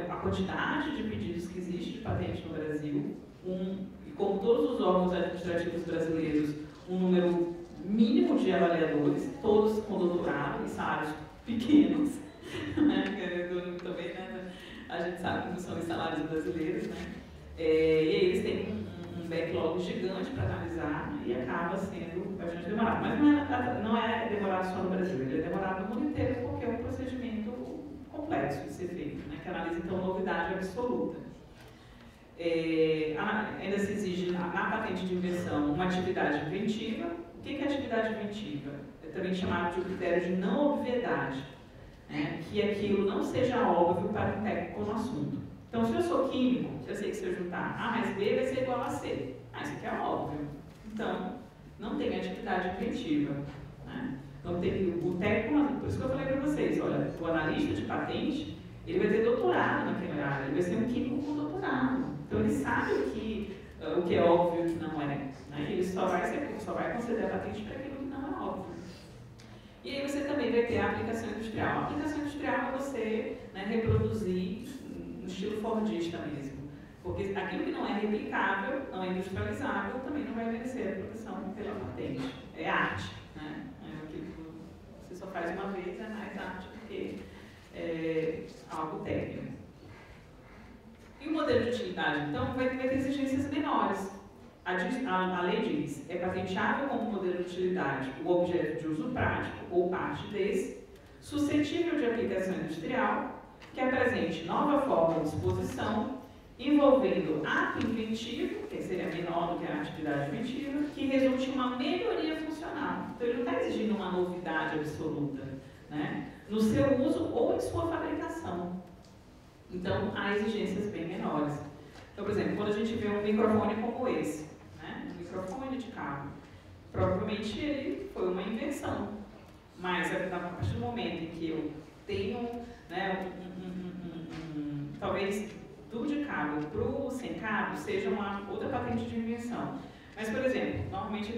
a quantidade de pedidos que existe de patente no Brasil, e como todos os órgãos administrativos brasileiros, um número mínimo de avaliadores, todos com doutorado e salários pequenos, né? Também, né? A gente sabe como são os salários brasileiros, né? E aí eles têm um backlog gigante para analisar e acaba sendo bastante demorado. Mas não é demorado só no Brasil, ele é demorado no mundo inteiro porque é um procedimento complexo de ser feito, né, que analisa então novidade absoluta. Ainda se exige na patente de invenção uma atividade inventiva. O que é atividade inventiva? É também chamado de critério de não obviedade, né, que aquilo não seja óbvio para o técnico no assunto. Então, se eu sou químico, eu sei que se eu juntar A mais B vai ser igual a C. Isso aqui é óbvio. Então, não tem atividade inventiva. Né? Então, o técnico, por isso que eu falei para vocês, olha, o analista de patente, ele vai ter doutorado naquela área, ele vai ser um químico com doutorado. Então, ele sabe o que é óbvio e o que não é. Né? Ele só vai conceder a patente para aquilo que não é óbvio. E aí você também vai ter a aplicação industrial. A aplicação industrial é você, né, reproduzir no estilo fordista mesmo. Porque aquilo que não é replicável, não é industrializável, também não vai merecer a proteção pela patente. É arte, né? É aquilo que você só faz uma vez, é mais arte do que algo técnico. E o modelo de utilidade, então, vai ter exigências menores. A lei diz, é patenteável como modelo de utilidade o objeto de uso prático ou parte desse, suscetível de aplicação industrial, que apresente nova forma de disposição, envolvendo ato inventivo, que seria menor do que a atividade inventiva, que resulte em uma melhoria funcional. Então, ele não está exigindo uma novidade absoluta, né, no seu uso ou em sua fabricação. Então, há exigências bem menores. Então, por exemplo, quando a gente vê um microfone como esse, né, um microfone de cabo, provavelmente ele foi uma invenção. Mas, a partir do momento em que eu tenho, né, talvez do de cabo para o sem cabo seja uma outra patente de invenção. Mas, por exemplo, normalmente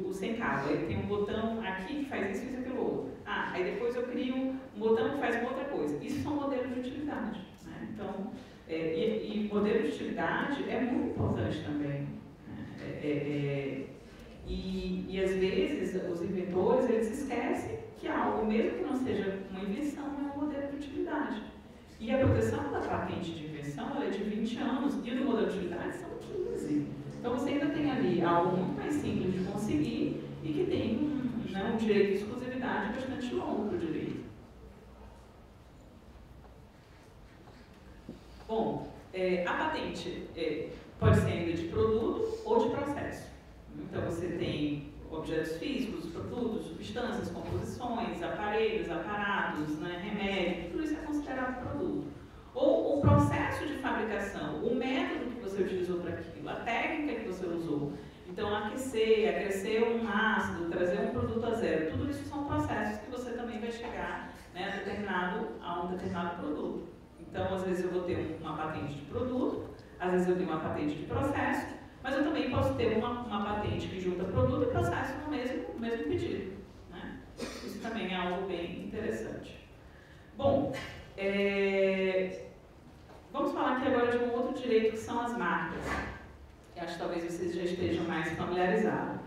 o sem cabo, ele tem um botão aqui que faz isso e aquilo outro. Ah, aí depois eu crio um botão que faz uma outra coisa. Isso são modelos de utilidade, né? Então, e modelo de utilidade é muito importante também. E às vezes os inventores eles esquecem que algo, mesmo que não seja uma invenção, é um modelo de utilidade. E a proteção da patente de invenção ela é de 20 anos e do modelo de utilidade são 15. Então você ainda tem ali algo muito mais simples de conseguir e que tem um direito de exclusividade bastante longo para o direito. Bom, a patente pode ser ainda de produto ou de processo. Então você tem objetos físicos, produtos, substâncias, composições, aparelhos, aparatos, né, remédio, tudo isso é considerado produto. Ou o processo de fabricação, o método que você utilizou para aquilo, a técnica que você usou. Então, aquecer, acrescer um ácido, trazer um produto a zero, tudo isso são processos que você também vai chegar, né, a um determinado produto. Então, às vezes eu vou ter uma patente de produto, às vezes eu tenho uma patente de processo, mas eu também posso ter uma patente que junta produto e processo no mesmo pedido, né? Isso também é algo bem interessante. Bom, vamos falar aqui agora de um outro direito que são as marcas. Eu acho que talvez vocês já estejam mais familiarizados.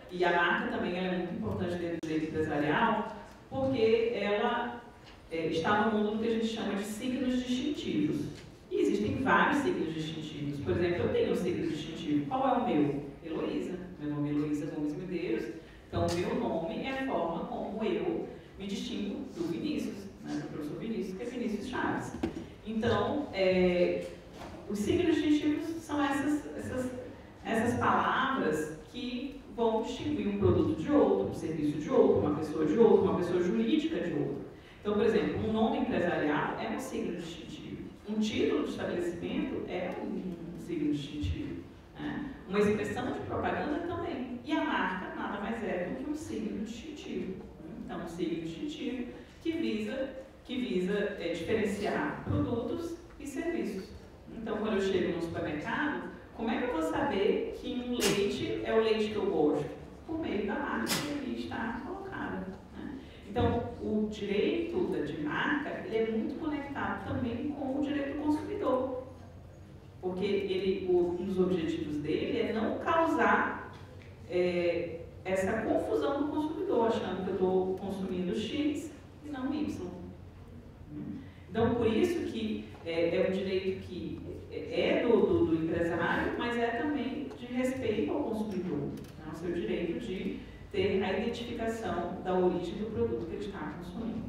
E a marca também ela é muito importante dentro do direito empresarial, porque ela está no mundo que a gente chama de signos distintivos. E existem vários signos distintivos. Por exemplo, eu tenho um signo distintivo. Qual é o meu? Heloísa. Meu nome é Heloísa Gomes Medeiros. Então, o meu nome é a forma como eu me distingo do Vinícius, né, do professor Vinícius, que é Vinícius Chaves. Então, os signos distintivos são essas palavras que vão distinguir um produto de outro, um serviço de outro, uma pessoa de outro, uma pessoa jurídica de outro. Então, por exemplo, um nome empresarial é um signo distintivo. Um título de estabelecimento é um signo distintivo, né? Uma expressão de propaganda também. E a marca nada mais é do que um signo distintivo. Então, um signo distintivo que visa diferenciar produtos e serviços. Então, quando eu chego no supermercado, como é que eu vou saber que um leite é o leite que eu gosto? Por meio da marca que ali está colocada, né? Então, o direito de marca ele é muito conectado também com o direito do consumidor. Porque um dos objetivos dele é não causar essa confusão do consumidor, achando que eu estou consumindo X e não Y. Então, por isso que é um direito que é do empresário, mas é também de respeito ao consumidor, né? O seu direito de ter a identificação da origem do produto que ele está consumindo.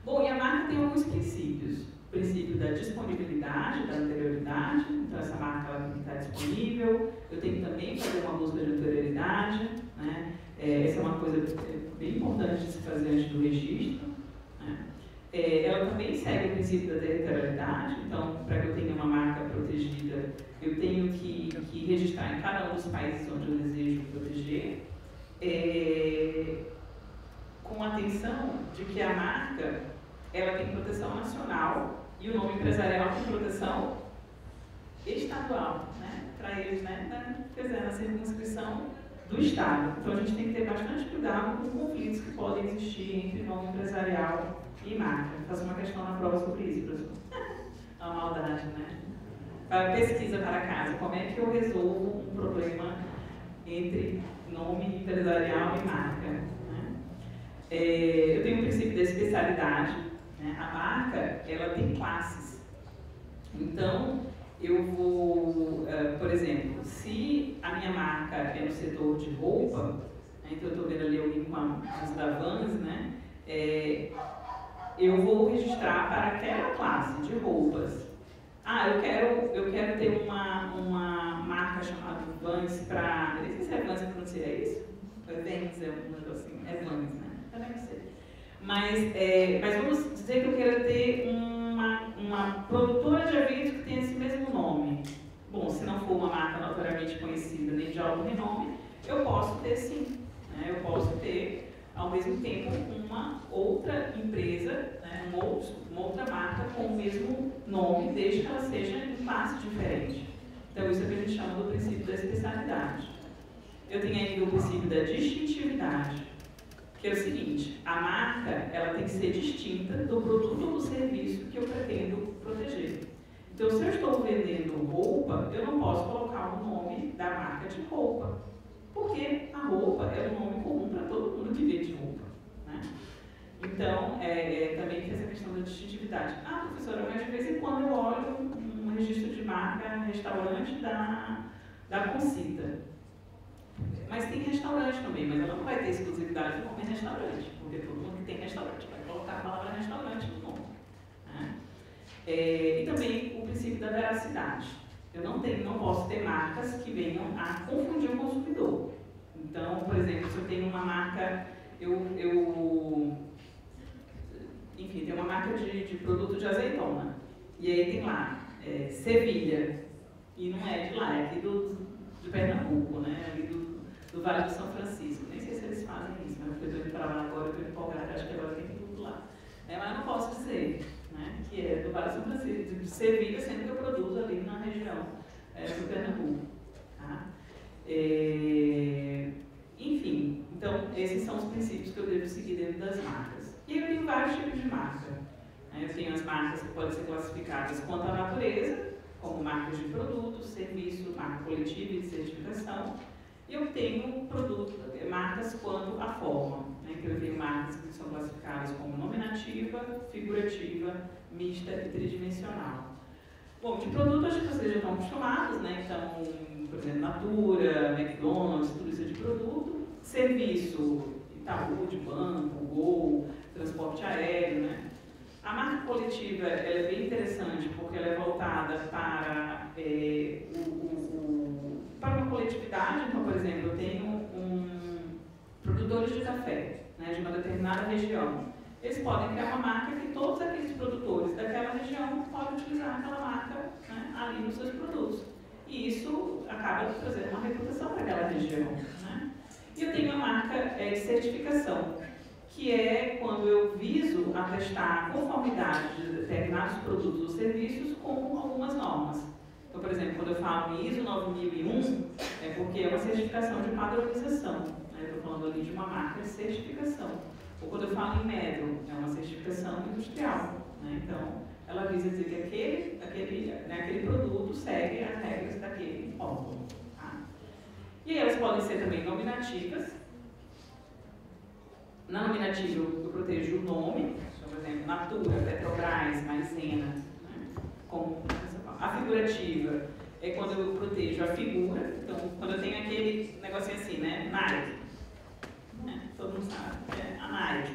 Bom, e a marca tem alguns princípios. O princípio da disponibilidade, da anterioridade, então essa marca ela tem que estar disponível, eu tenho que também fazer uma busca de anterioridade, né? Essa é uma coisa bem importante de se fazer antes do registro, né? Ela também segue o princípio da territorialidade, então, para que eu tenha uma marca protegida, eu tenho que registrar em cada um dos países onde eu desejo proteger, com atenção de que a marca ela tem proteção nacional e o nome empresarial tem proteção estadual, né? Para eles, né? Na circunscrição do Estado. Então a gente tem que ter bastante cuidado com conflitos que podem existir entre nome empresarial e marca. Vou fazer uma questão na prova sobre isso, professor. É uma maldade, né? Pesquisa para casa. Como é que eu resolvo um problema entre nome empresarial e marca? Né? Eu tenho um princípio da especialidade. Né? A marca, ela tem classes. Então, eu vou, por exemplo, se a minha marca é no setor de roupa, né, então eu estou vendo ali alguém com as da Vans, né, eu vou registrar para aquela classe de roupas. Eu quero ter uma marca chamada Vans para... Eu nem sei se é Vans que pronuncia isso. É Vans, é um negócio assim. É Vans, né? Eu nem sei. Mas vamos dizer que eu quero ter uma produtora de eventos que tenha esse mesmo nome. Bom, se não for uma marca notoriamente conhecida nem de alto renome, eu posso ter sim. Né? Eu posso ter, ao mesmo tempo, uma outra empresa, né? uma outra marca com o mesmo nome, desde que ela seja em classe diferente. Então, isso é o que a gente chama do princípio da especialidade. Eu tenho ainda o princípio da distintividade, que é o seguinte: a marca ela tem que ser distinta do produto ou do serviço que eu pretendo proteger. Então, se eu estou vendendo roupa, eu não posso colocar o nome da marca de roupa, porque a roupa é um nome comum para todo mundo que vende roupa. Né? Então, também tem essa questão da distintividade. Professora, mas de vez em quando eu olho um registro de marca restaurante da Concita. Mas tem restaurante também, mas ela não vai ter exclusividade do nome restaurante, porque todo mundo que tem restaurante vai colocar a palavra restaurante no nome. Né? E também o princípio da veracidade. Eu não posso ter marcas que venham a confundir o consumidor. Então, por exemplo, se eu tenho uma marca, enfim, tem uma marca de produto de azeitona, e aí tem lá, Sevilha, e não é de lá, é aqui de Pernambuco, né? Ali do Vale do São Francisco. Nem sei se eles fazem isso, mas eu estou indo para lá agora, eu estou empolgada, acho que agora tem tudo lá. Mas eu não posso dizer, né, que é do Vale do São Francisco, de Sevilha, sendo que eu produzo ali na região do Pernambuco. Tá? Enfim, então esses são os princípios que eu devo seguir dentro das marcas. E eu tenho vários tipos de marca. Eu tenho as marcas que podem ser classificadas quanto à natureza, como marcas de produto, serviço, marca coletiva e de certificação. E eu tenho marcas quanto à forma. Então eu tenho marcas que são classificadas como nominativa, figurativa, mista e tridimensional. Bom, de produto acho que vocês já estão acostumados, né? Então, por exemplo, Natura, McDonald's, tudo isso é de produto. Serviço, Itaú, de banco, Gol, transporte aéreo, né? A marca coletiva ela é bem interessante porque ela é voltada para para uma coletividade. Então, por exemplo, eu tenho produtores de café, né, de uma determinada região. Eles podem criar uma marca que todos aqueles produtores daquela região podem utilizar aquela marca, né, ali nos seus produtos. E isso acaba trazendo uma reputação para aquela região. Né? E eu tenho a marca de certificação, que é quando eu viso atestar a conformidade de determinados produtos ou serviços com algumas normas. Então, por exemplo, quando eu falo em ISO 9001, é porque é uma certificação de padronização. Né? Eu estou falando ali de uma marca de certificação. Ou quando eu falo em MEDO, é uma certificação industrial. Né? Então, ela visa dizer que aquele produto segue as regras daquele órgão. Tá? E aí elas podem ser também nominativas. Na nominativa, eu protejo o nome, por exemplo, Natura, Petrobras, Maizena. Né? A figurativa é quando eu protejo a figura. Então, quando eu tenho aquele negocinho assim, né? Nike. Né? Todo mundo sabe, a Nike.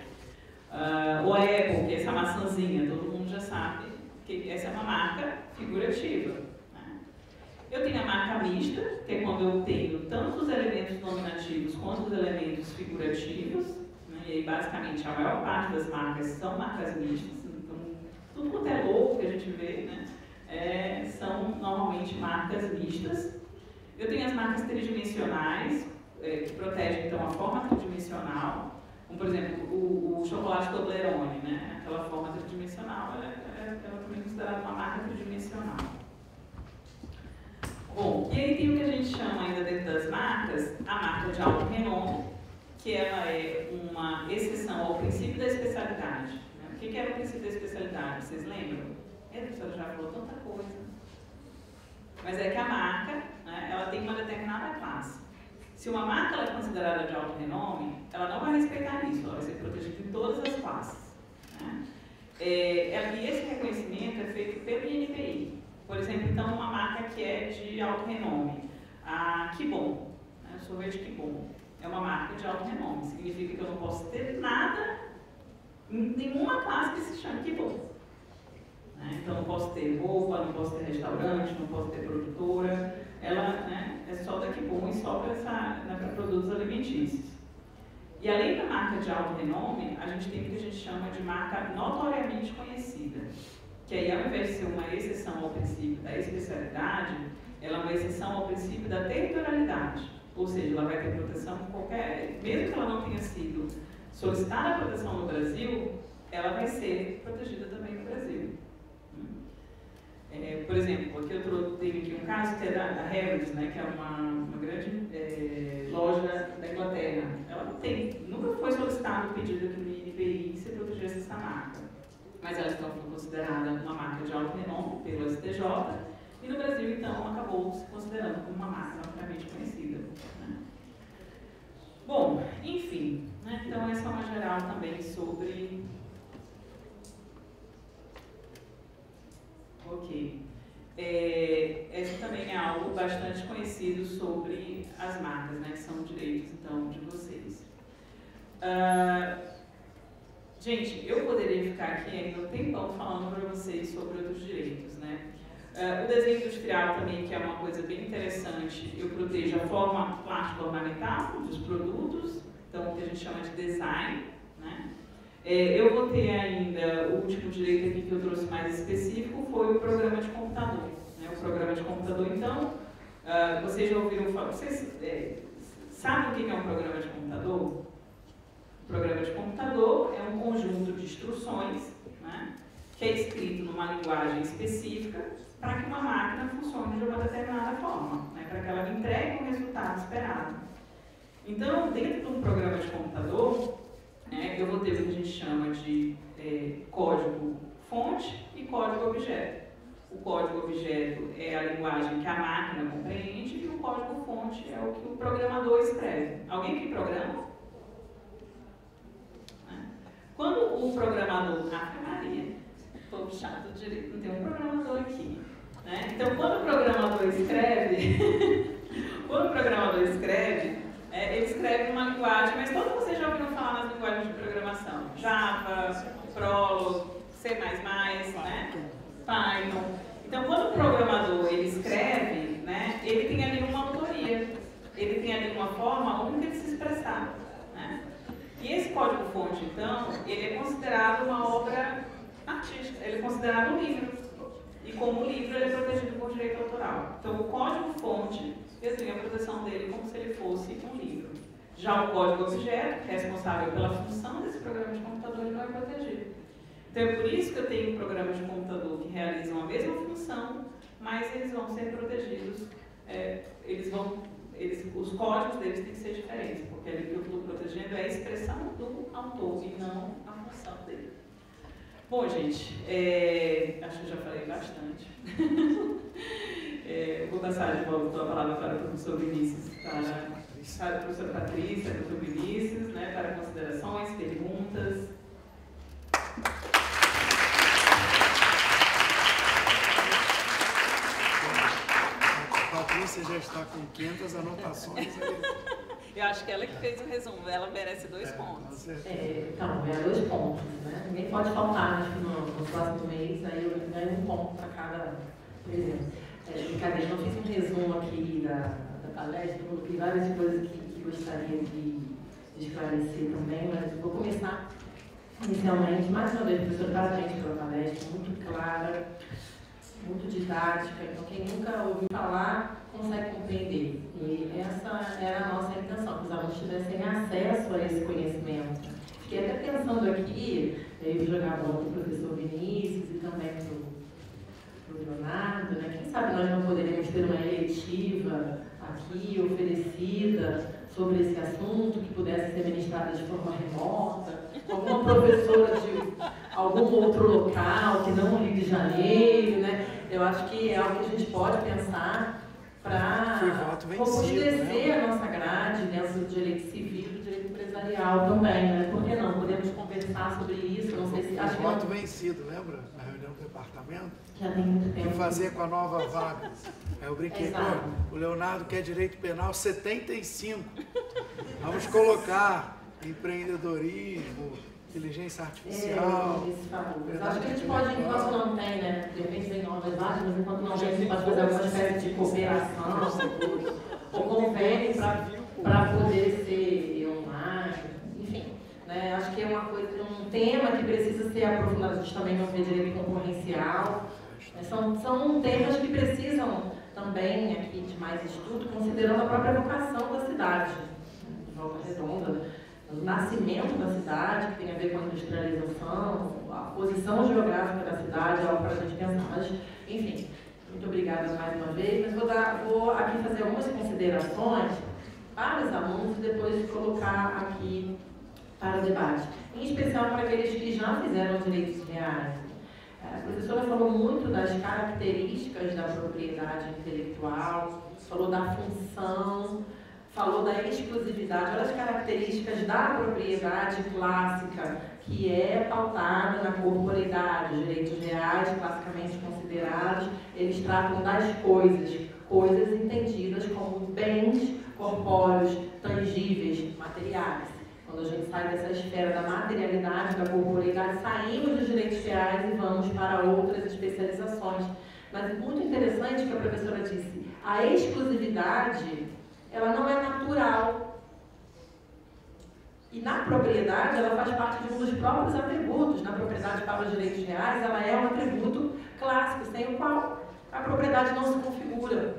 Ou a Apple, que é essa maçãzinha, todo mundo já sabe que essa é uma marca figurativa. Né? Eu tenho a marca mista, que é quando eu tenho tanto os elementos nominativos quanto os elementos figurativos. E aí, basicamente, a maior parte das marcas são marcas mistas. Então, tudo quanto é louco que a gente vê, né, são normalmente marcas mistas. Eu tenho as marcas tridimensionais, que protegem, então, a forma tridimensional. Como, por exemplo, o chocolate Toblerone, né? Aquela forma tridimensional, ela também é considerada uma marca tridimensional. Bom, e aí tem o que a gente chama ainda dentro das marcas, a marca de alto renome, que ela é uma exceção ao princípio da especialidade. Né? O que era o princípio da especialidade? Vocês lembram? A professora já falou tanta coisa. Mas é que a marca, né, ela tem uma determinada classe. Se uma marca ela é considerada de alto renome, ela não vai respeitar isso, ela vai ser protegida em todas as classes. Né? E esse reconhecimento é feito pelo INPI. Por exemplo, então, uma marca que é de alto renome, a Que Bom, né, o sorvete Que Bom, é uma marca de alto renome. Significa que eu não posso ter nada, nenhuma classe que se chame Que Bom. Né? Então, não posso ter roupa, não posso ter restaurante, não posso ter produtora. Ela, né, é só da Que Bom e só para produtos alimentícios. E além da marca de alto renome, a gente tem o que a gente chama de marca notoriamente conhecida. Que aí, ao invés de ser uma exceção ao princípio da especialidade, ela é uma exceção ao princípio da territorialidade. Ou seja, ela vai ter proteção qualquer, mesmo que ela não tenha sido solicitada a proteção no Brasil, ela vai ser protegida também no Brasil. Por exemplo, aqui eu tenho aqui um caso que é da Harrods, né, que é uma grande loja da Inglaterra. Ela nunca foi solicitado o pedido aqui no INPI que se protegesse essa marca. Mas ela então foi considerada uma marca de alto renome pelo STJ, e no Brasil, então, acabou se considerando como uma marca amplamente conhecida. Né? Bom, enfim, né, então essa é uma geral também sobre... Ok. Esse também é algo bastante conhecido sobre as marcas, né, que são direitos, então, de vocês. Gente, eu poderia ficar aqui ainda um tempão falando para vocês sobre outros direitos, né? O desenho industrial também, que é uma coisa bem interessante, eu protejo a forma plástica ornamental dos produtos, então o que a gente chama de design, né? Eu vou ter ainda, o último direito aqui que eu trouxe mais específico foi o programa de computador. Né? O programa de computador, então, vocês já ouviram falar, vocês sabem o que é um programa de computador? O programa de computador é um conjunto de instruções, né, que é escrito numa linguagem específica para que uma máquina funcione de uma determinada forma, né, para que ela entregue o resultado esperado. Então, dentro de um programa de computador, né, eu vou ter o que a gente chama de código-fonte e código-objeto. O código-objeto é a linguagem que a máquina compreende e o código-fonte é o que o programador escreve. Alguém que programa? Quando o programador... Maria, estou chato de direito, não tem um programador aqui. Né? Então, quando o programador escreve, ele escreve numa linguagem, mas todos vocês já ouviram falar nas linguagens de programação. Java, Prolog, C++, né? Python. Então, quando o programador ele escreve, né, ele tem ali uma autoria, ele tem ali uma forma única de se expressar. Né? E esse código-fonte, então, ele é considerado uma obra artística, ele é considerado um livro. E como livro, ele é protegido por direito autoral. Então, o código-fonte, eu tenho a proteção dele como se ele fosse um livro. Já o código-objeto, responsável pela função desse programa de computador, ele não é protegido. Então, é por isso que eu tenho programas de computador que realizam a mesma função, mas eles vão ser protegidos, os códigos deles têm que ser diferentes, porque ali que eu estou protegendo é a expressão do autor e não a função dele. Bom, gente, acho que eu já falei bastante. Vou passar de volta a palavra para o professor Vinícius, para a professora Patrícia, para o professor Vinícius, né, para considerações, perguntas. A Patrícia já está com 500 anotações. Eu acho que ela que fez o resumo, ela merece 2 pontos. Então, ganha 2 pontos, né? Ninguém pode faltar, acho que no próximo mês, aí eu ganho 1 ponto para cada presença. Brincadeira, não fiz um resumo aqui da palestra, eu coloquei várias coisas que gostaria de esclarecer também, mas vou começar inicialmente, mais uma vez, professor, parabéns pela palestra, muito clara, muito didática, então quem nunca ouviu falar consegue compreender. E essa era a nossa intenção, que os alunos tivessem acesso a esse conhecimento. Fiquei até pensando aqui, eu jogar a bola para o professor Vinícius e também para Leonardo, né? Quem sabe nós não poderíamos ter uma eleitiva aqui oferecida sobre esse assunto, que pudesse ser ministrada de forma remota, alguma professora de algum outro local, que não o Rio de Janeiro, né? Eu acho que é algo que a gente pode pensar para robustecer a nossa grade dentro do direito civil e do direito empresarial também, né? Por que não? Podemos conversar sobre isso, não sei se... Acho voto vencido, lembra? Na reunião do departamento? Já tem muito tempo. O que fazer com a nova vaga? Aí eu brinquei, pô, o Leonardo quer direito penal 75. Vamos colocar empreendedorismo, inteligência artificial. Acho que a gente pode, enquanto não tem, né? De repente tem novas vagas, mas enquanto não tem, a gente pode fazer alguma espécie de cooperação ou convênio para poder ser online, enfim. Né? Acho que é uma coisa, um tema que precisa ser aprofundado. A gente também não vê direito concorrencial. São temas que precisam também aqui de mais estudo, considerando a própria vocação da cidade, de Volta Redonda, o nascimento da cidade, que tem a ver com a industrialização, a posição geográfica da cidade, é algo para a gente pensar. Mas, enfim, muito obrigada mais uma vez, mas vou aqui fazer algumas considerações para os alunos e depois colocar aqui para o debate, em especial para aqueles que já fizeram direitos reais. A professora falou muito das características da propriedade intelectual, falou da função, falou da exclusividade. Olha as características da propriedade clássica, que é pautada na corporeidade. Os direitos reais, classicamente considerados, eles tratam das coisas, coisas entendidas como bens corpóreos, tangíveis, materiais. Quando a gente sai dessa esfera da materialidade, da corporeidade, saímos dos direitos reais e vamos para outras especializações. Mas é muito interessante que a professora disse, a exclusividade, ela não é natural. E na propriedade, ela faz parte de um dos próprios atributos. Na propriedade para os direitos reais, ela é um atributo clássico, sem o qual a propriedade não se configura.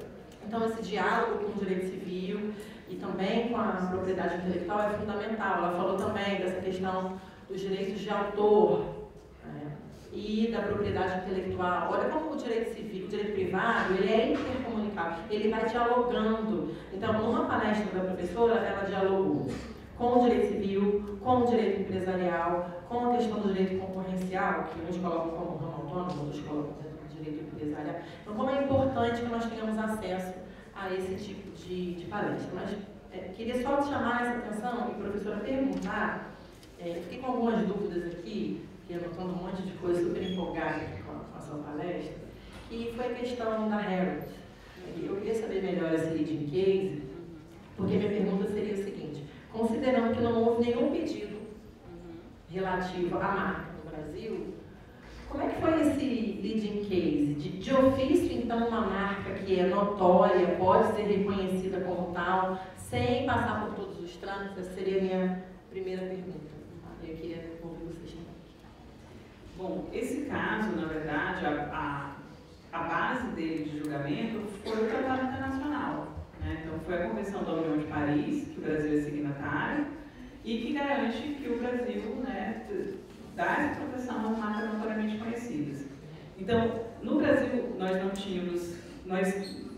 Então, esse diálogo com o direito civil e também com a propriedade intelectual é fundamental. Ela falou também dessa questão dos direitos de autor e da propriedade intelectual. Olha como o direito civil, o direito privado, ele é intercomunicável, ele vai dialogando. Então, numa palestra da professora, ela dialogou com o direito civil, com o direito empresarial, com a questão do direito concorrencial, que uns colocam como ramo autônomo, outros colocam dentro do direito empresarial. Então, como é importante que nós tenhamos acesso a esse tipo de palestra. Mas queria só chamar essa atenção e, professora, perguntar, fiquei com algumas dúvidas aqui, anotando um monte de coisa super empolgada com a sua palestra, que foi a questão da Herald. Eu queria saber melhor esse leading case, porque minha pergunta seria o seguinte, considerando que não houve nenhum pedido relativo à marca no Brasil, como é que foi esse leading case? De ofício, então, uma marca que é notória, pode ser reconhecida como tal, sem passar por todos os trâmites? Essa seria a minha primeira pergunta. Eu queria ouvir vocês também. Bom, esse caso, na verdade, a base dele de julgamento foi o Tratado Internacional. Né? Então, foi a Convenção da União de Paris, que o Brasil é signatário, e que garante que o Brasil, né, dá essa proteção às marcas notoriamente conhecidas. Então, no Brasil, nós não tínhamos,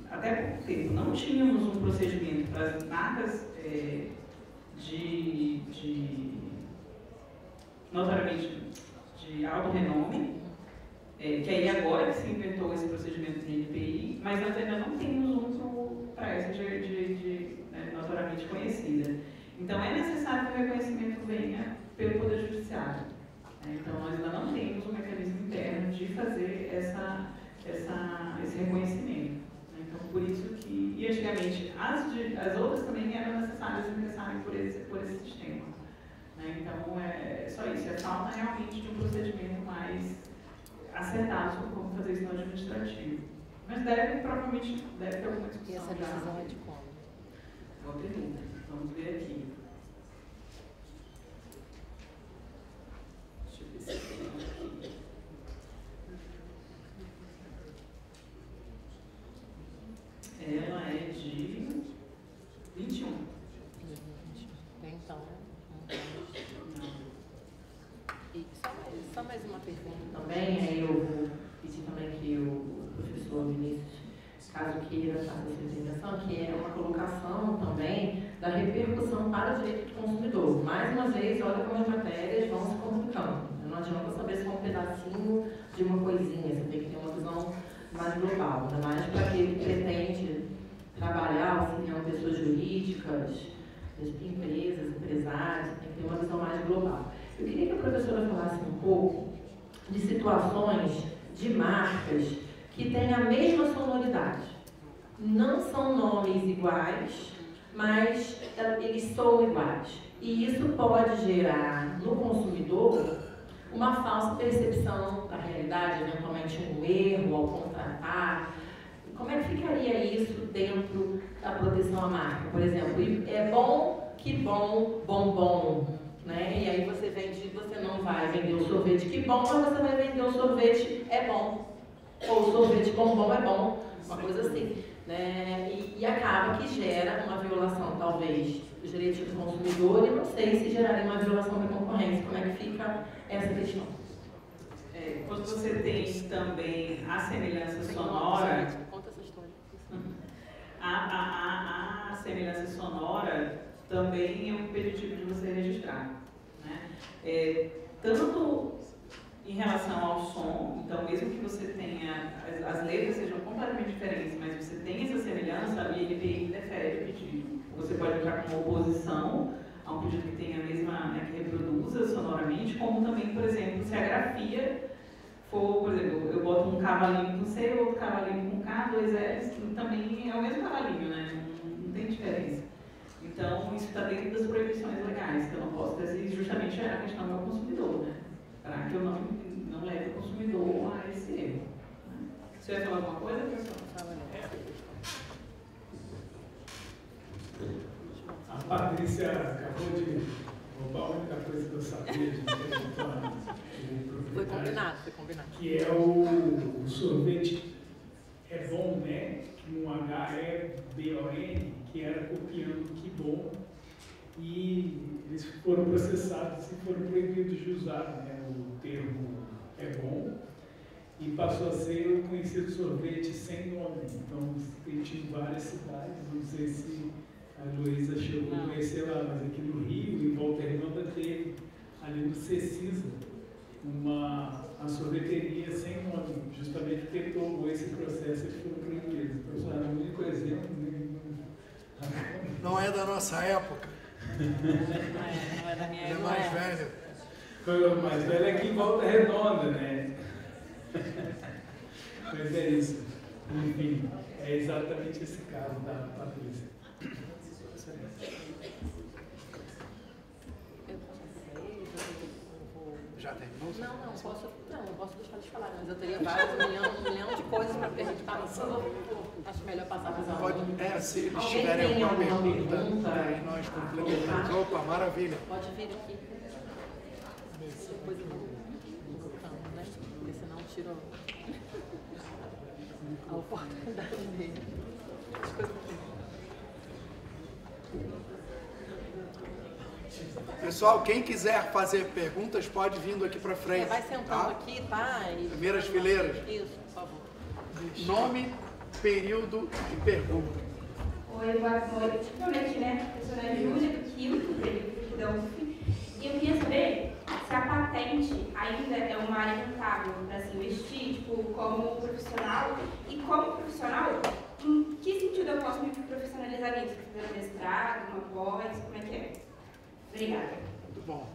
até há pouco tempo, não tínhamos um procedimento para as marcas notoriamente de alto renome, que aí agora que se inventou esse procedimento de NPI, mas nós ainda não temos um para essa notoriamente conhecida. Então, é necessário que o reconhecimento venha pelo Poder Judiciário. Então, nós ainda não temos um mecanismo interno de fazer esse reconhecimento. Então, por isso que, e antigamente, as outras também eram necessárias e ingressarem por esse sistema. Então, é só isso, é falta realmente de um procedimento mais acertado sobre como fazer isso no administrativo. Mas provavelmente deve ter alguma discussão. E essa decisão é de como? Boa pergunta. Vamos ver aqui. Deixa eu ver se tem aqui. Ela é de 21. Então, e só mais uma pergunta também, aí eu vou pedir também que o professor Vinícius, caso queira, faça essa intervenção, que é uma colocação também da repercussão para o direito do consumidor. Mais uma vez, olha como as matérias vão se complicando. Não adianta saber só um pedacinho de uma coisinha, você tem que ter uma visão mais global, ainda mais para aquele que pretende trabalhar auxiliando pessoas jurídicas, empresas, empresários, tem que ter uma visão mais global. Eu queria que a professora falasse um pouco de situações de marcas que têm a mesma sonoridade. Não são nomes iguais, mas eles são iguais. E isso pode gerar no consumidor uma falsa percepção da realidade, eventualmente um erro ao contratar. Como é que ficaria isso dentro da proteção à marca? Por exemplo, é bom, que bom, bombom, né? E aí você não vai vender o sorvete que bom, mas você vai vender o sorvete é bom. Ou o sorvete bombom é bom, uma coisa assim. Né? E acaba que gera uma violação, talvez, dos direitos do consumidor, e não sei se geraria uma violação da concorrência. Como é que fica essa questão? Quando você tem também a semelhança sonora, Conta essa história. a semelhança sonora também é um impeditivo de você registrar, né? Tanto em relação ao som, então mesmo que você tenha, as letras sejam completamente diferentes, mas você tem essa semelhança, a INPI defere o pedido. Você pode entrar com uma oposição a um pedido que tenha a mesma, né, que reproduza sonoramente, como também, por exemplo, se a grafia for, por exemplo, eu boto um cavalinho com C, outro cavalinho com K, 2 L's, também é o mesmo cavalinho, né? Não tem diferença. Então, isso está dentro das proibições legais, que eu não posso fazer, justamente a questão do consumidor, né? Para que eu não leve o consumidor a esse erro. Né? Você ia falar alguma coisa, professor? A Patrícia acabou de roubar a única coisa que eu sabia de Foi combinado, foi combinado. que é o sorvete é bom, né? Um HEBON, que era copiando que bom, e eles foram processados e foram proibidos de usar, né, o termo é bom, e passou a ser o conhecido sorvete sem nome. Então, tem tido várias cidades, não sei se a Luísa chegou a conhecer lá, mas aqui no Rio, em Volta Redonda, teve ali no Cecisa uma sorveteria sem nome, justamente porque tomou esse processo e foram proibidos. Então, era o único exemplo. Não é da nossa época. Não é da minha Ele é época. mais velho. Foi o mais velho aqui em Volta Redonda, né? Mas é isso. Enfim, é exatamente esse caso da Patrícia. Já terminou? Não posso deixar de falar, mas eu teria um milhão de coisas para perguntar, mas acho melhor passar para os alunos. Pode, se eles Alguém tiverem tem alguma alguma pergunta, pergunta? aí nós complementamos. Opa, maravilha. Pode vir aqui. Depois eu vou colocando, né? Porque senão tiro a oportunidade dele. Pessoal, quem quiser fazer perguntas, pode vindo aqui para frente. Vai sentando tá? aqui, tá? E Primeiras fileiras. Isso, por favor. Nome, período e pergunta. Oi, boa noite. Prometi, né? Professora Júlia, do quinto período da UF. E eu queria saber se a patente ainda é uma área rentável para se investir, tipo, como profissional. E como profissional, em que sentido eu posso me profissionalizar nisso? Fazer um mestrado, uma pós, como é que é? Obrigada. Muito bom.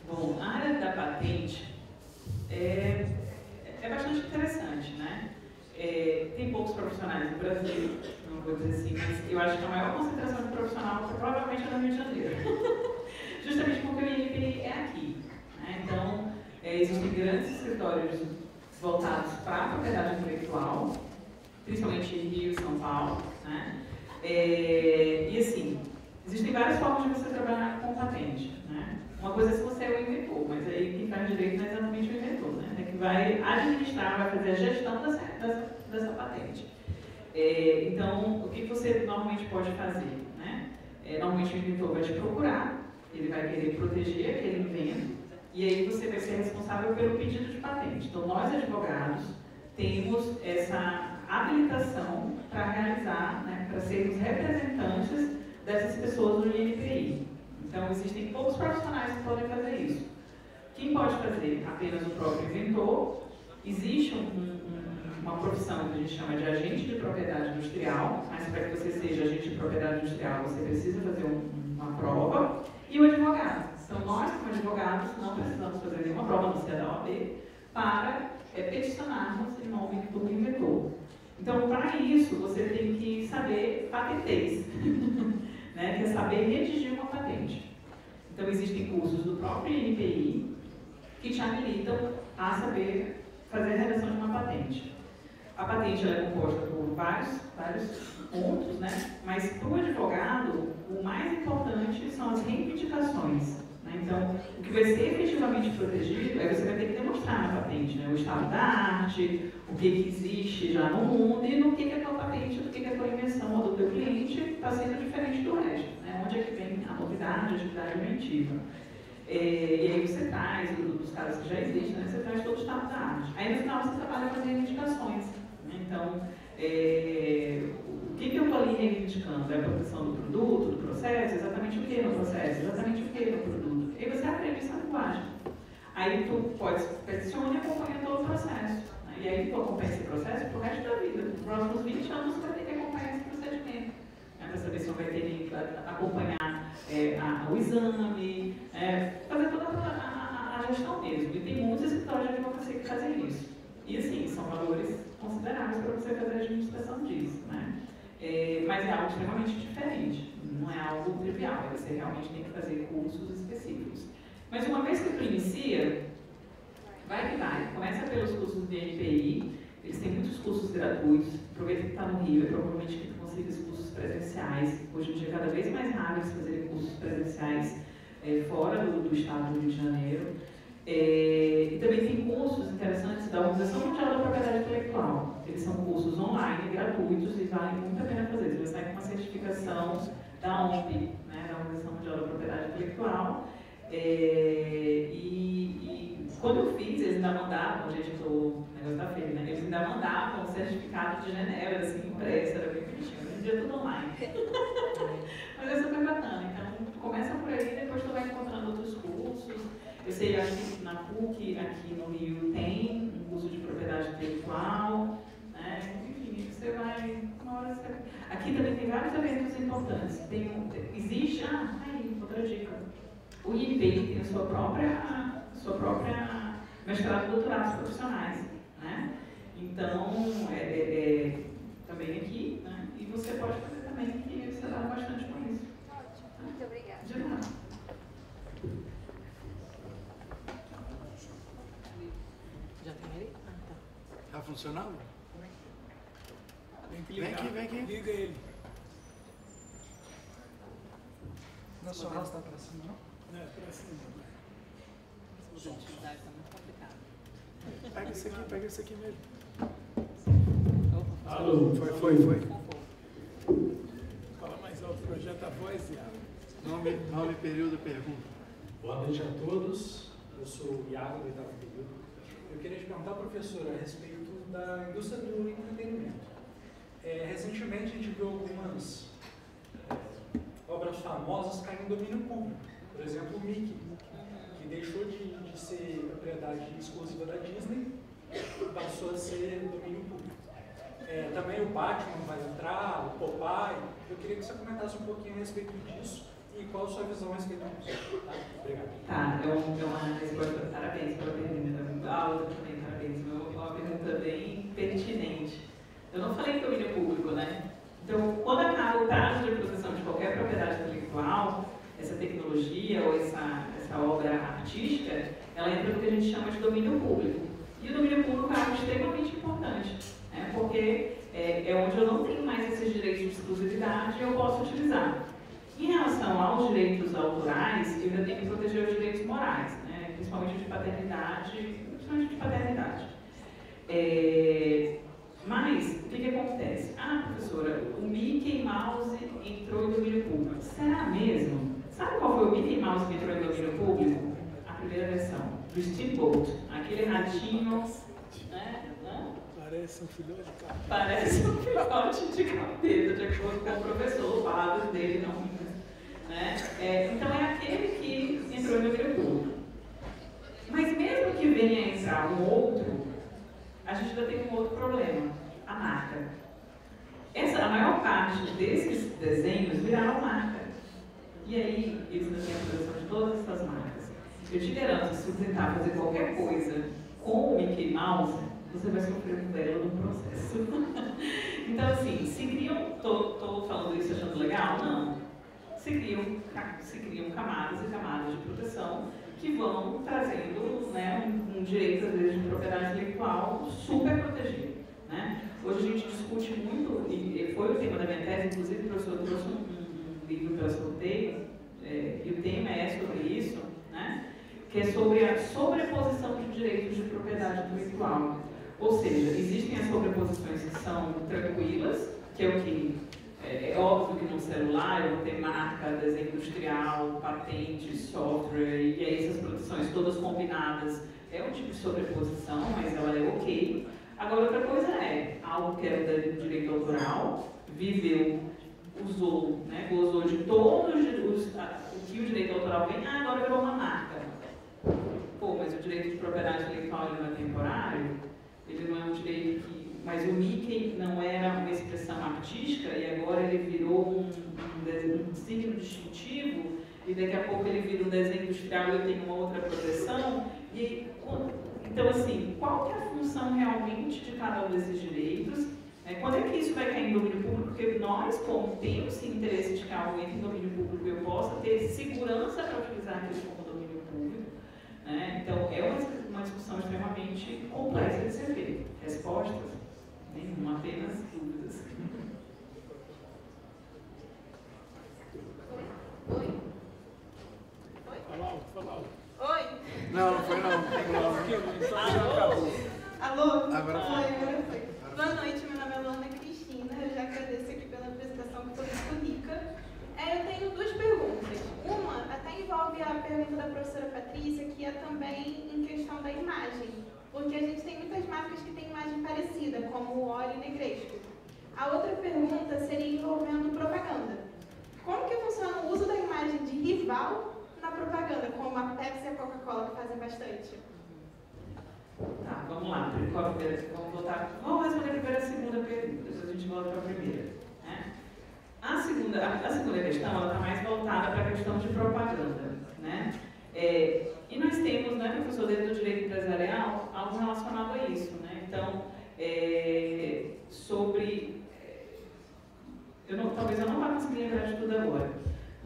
Bom, a área da patente é bastante interessante, né? Tem poucos profissionais no Brasil, não vou dizer assim, mas eu acho que a maior concentração de profissional provavelmente é no Rio de Janeiro. Justamente porque o INPI é aqui, né? Então, existem grandes escritórios voltados para a propriedade intelectual, principalmente em Rio e São Paulo, né? E assim, existem várias formas de você trabalhar com patente, né? Uma coisa é se você é o inventor, mas aí quem faz direito não é exatamente o inventor, né? É que vai administrar, vai fazer a gestão dessa patente. Então, o que você normalmente pode fazer, né? Normalmente o inventor vai te procurar, ele vai querer proteger aquele invento, E aí você vai ser responsável pelo pedido de patente. Então, nós, advogados, temos essa habilitação para realizar, né, para sermos representantes dessas pessoas no INPI. Então, existem poucos profissionais que podem fazer isso. Quem pode fazer? Apenas o próprio inventor. Existe uma profissão que a gente chama de agente de propriedade industrial, mas para que você seja agente de propriedade industrial, você precisa fazer uma prova. E o advogado. Então, nós, como advogados, não precisamos fazer nenhuma prova, não ser da OAB, para peticionarmos em nome do inventor. Então, para isso, você tem que saber patentez, né? Que é saber redigir uma patente. Então, existem cursos do próprio INPI que te habilitam a saber fazer a redação de uma patente. A patente ela é composta por vários pontos, né? Mas para o advogado, o mais importante são as reivindicações. Né? Então, o que vai ser efetivamente protegido é você vai ter que demonstrar na patente, né? O estado da arte, o que existe já no mundo e no que a tua patente, do que a tua invenção ou do teu cliente está sendo diferente do resto. Né? Onde é que vem a novidade, a atividade inventiva. E aí você traz, dos casos que já existem, né? Você traz todo o estado da arte. Aí no final você trabalha com as reivindicações. Né? Então, o que eu estou ali reivindicando? É a proteção do produto, do processo? Exatamente o que no processo? Exatamente o que no produto? E aí você aprende essa linguagem. Aí tu pode peticionar e acompanhar todo o processo. Né? E aí tu acompanha esse processo pro resto da vida. Nos próximos 20 anos você vai ter que acompanhar esse procedimento. Né? Para saber se você vai ter que acompanhar o exame, fazer toda a gestão mesmo. E tem muitos escritórios de advocacia que fazem isso. E assim, são valores consideráveis para você fazer a administração disso. Né? Mas é algo extremamente diferente, não é algo trivial, você realmente tem que fazer cursos específicos. Mas uma vez que tu inicia, vai que vai. Começa pelos cursos do INPI, eles têm muitos cursos gratuitos, aproveita que está no Rio, provavelmente que tu consiga os cursos presenciais. Hoje em dia é cada vez mais raro eles fazerem cursos presenciais fora do estado do Rio de Janeiro. E também tem cursos interessantes da Organização Mundial da Propriedade Intelectual. Eles são cursos online, gratuitos e valem muito a pena fazer. Você vai sair com uma certificação da OMP, né, da Organização Mundial da Propriedade Intelectual. E quando eu fiz, eles ainda mandavam, gente, o negócio tá feio, né? Eles ainda mandavam um certificado de Genebra, assim, impresso, era bem bonitinho. Hoje em dia é tudo online. Mas é super bacana. Então, começa por aí, depois tu vai encontrando outros cursos. Eu sei, acho que na PUC, aqui no Rio, tem um curso de propriedade intelectual, né? Enfim, você vai, uma hora você... Aqui também tem vários eventos importantes. Existe, outra dica. O INPI tem a sua própria mestrado e doutorado profissionais, né? Então, também aqui, né? E você pode fazer também, que você dá bastante com isso. Muito obrigada. De nada. Já tem ele? Tá funcionando? Tem que ligar. Vem aqui. Liga ele. Não é só arrastar pra cima, não? Não, é pra cima. A atividade está muito complicada. Pega esse aqui mesmo. Opa, Alô. Foi. Fala mais alto, projeta a voz e a... Nome, período, pergunta. Boa noite a todos, eu sou o Iago, do oitavo período. Eu queria te perguntar, professora, a respeito da indústria do entretenimento. Recentemente a gente viu algumas obras famosas caindo em domínio público. Por exemplo, o Mickey, que deixou de ser propriedade exclusiva da Disney, passou a ser domínio público. Também o Batman vai entrar, o Popeye. Eu queria que você comentasse um pouquinho a respeito disso e qual a sua visão a respeito disso. Tá? Obrigado. Tá, é uma resposta, parabéns pela pergunta. A outra também, parabéns. É uma pergunta bem pertinente. Eu não falei domínio público, né? Então, quando acaba o prazo de proteção de qualquer propriedade intelectual, essa tecnologia ou essa obra artística, ela entra no que a gente chama de domínio público. E o domínio público é algo extremamente importante, né? Porque é onde eu não tenho mais esses direitos de exclusividade e eu posso utilizar. Em relação aos direitos autorais, eu ainda tenho que proteger os direitos morais, né? Principalmente de paternidade, Mas, o que acontece? Professora, o Mickey Mouse entrou em domínio público. Será mesmo? Sabe qual foi o Mickey Mouse que entrou em domínio público? A primeira versão proteção, do Steamboat, aquele ratinho, né? Parece um filhote de capeta. Parece um filhote de capeta, de acordo com o professor, palavras dele, não minhas. Né? Então é aquele que entrou no domínio público. Mas mesmo que venha entrar um outro, a gente ainda tem um outro problema, a marca. A maior parte desses desenhos viraram marca. E aí, eles ainda têm a proteção de todas essas marcas. Eu te garanto, se você tentar fazer qualquer coisa com o Mickey Mouse, você vai sofrer um belo processo. Então, assim, se criam, estou falando isso achando legal? Não. Se criam camadas e camadas de proteção que vão trazendo, né, um direito, às vezes, de propriedade intelectual super protegido. Né? Hoje a gente discute muito, e foi o tema da minha tese, inclusive o professor trouxe um livro para sorteio, e o tema é sobre isso, né? Que é sobre a sobreposição de direitos de propriedade intelectual. Ou seja, existem as sobreposições que são tranquilas, que é o que é óbvio que no celular eu vou ter marca, desenho industrial, patente, software, e aí essas proteções todas combinadas é um tipo de sobreposição, mas ela é ok. Agora, outra coisa é algo que era do direito autoral, viveu, usou, né, gozou de todos o que o direito autoral vem, agora virou uma marca. Pô, mas o direito de propriedade intelectual ele não é temporário, ele não é um direito que... Mas o Mickey não era uma expressão artística e agora ele virou um signo distintivo e daqui a pouco ele vira um desenho industrial e eu tenho uma outra proteção. Então, assim, qual que é a função realmente de cada um desses direitos? Quando é que isso vai cair em domínio público? Porque nós, como temos esse interesse de que algo entre em domínio público e eu possa ter segurança para utilizar aquilo como domínio público. Então, é uma discussão extremamente complexa de ser feita. Respostas? Nenhuma, apenas dúvidas. Oi? Fala alto. Oi? Não foi não. Alô? Agora foi. Oi, agora foi. Boa noite, meu nome é Luana Cristina. Eu já agradeço aqui pela apresentação, que foi muito rica. Eu tenho duas perguntas. Uma até envolve a pergunta da professora Patrícia, que é também em questão da imagem. Porque a gente tem muitas marcas que têm imagem parecida, como o Ori e Negresco. A outra pergunta seria envolvendo propaganda. Como que funciona o uso da imagem de rival na propaganda, como a Pepsi e a Coca-Cola, que fazem bastante? Tá, vamos lá. Vamos voltar. Vamos responder primeiro a segunda pergunta, depois a gente volta para a primeira. Né? A segunda questão ela está mais voltada para a questão de propaganda. Né? E nós temos, né, professor, dentro do direito empresarial, algo relacionado a isso. Né? Então, talvez eu não vá conseguir lembrar de tudo agora,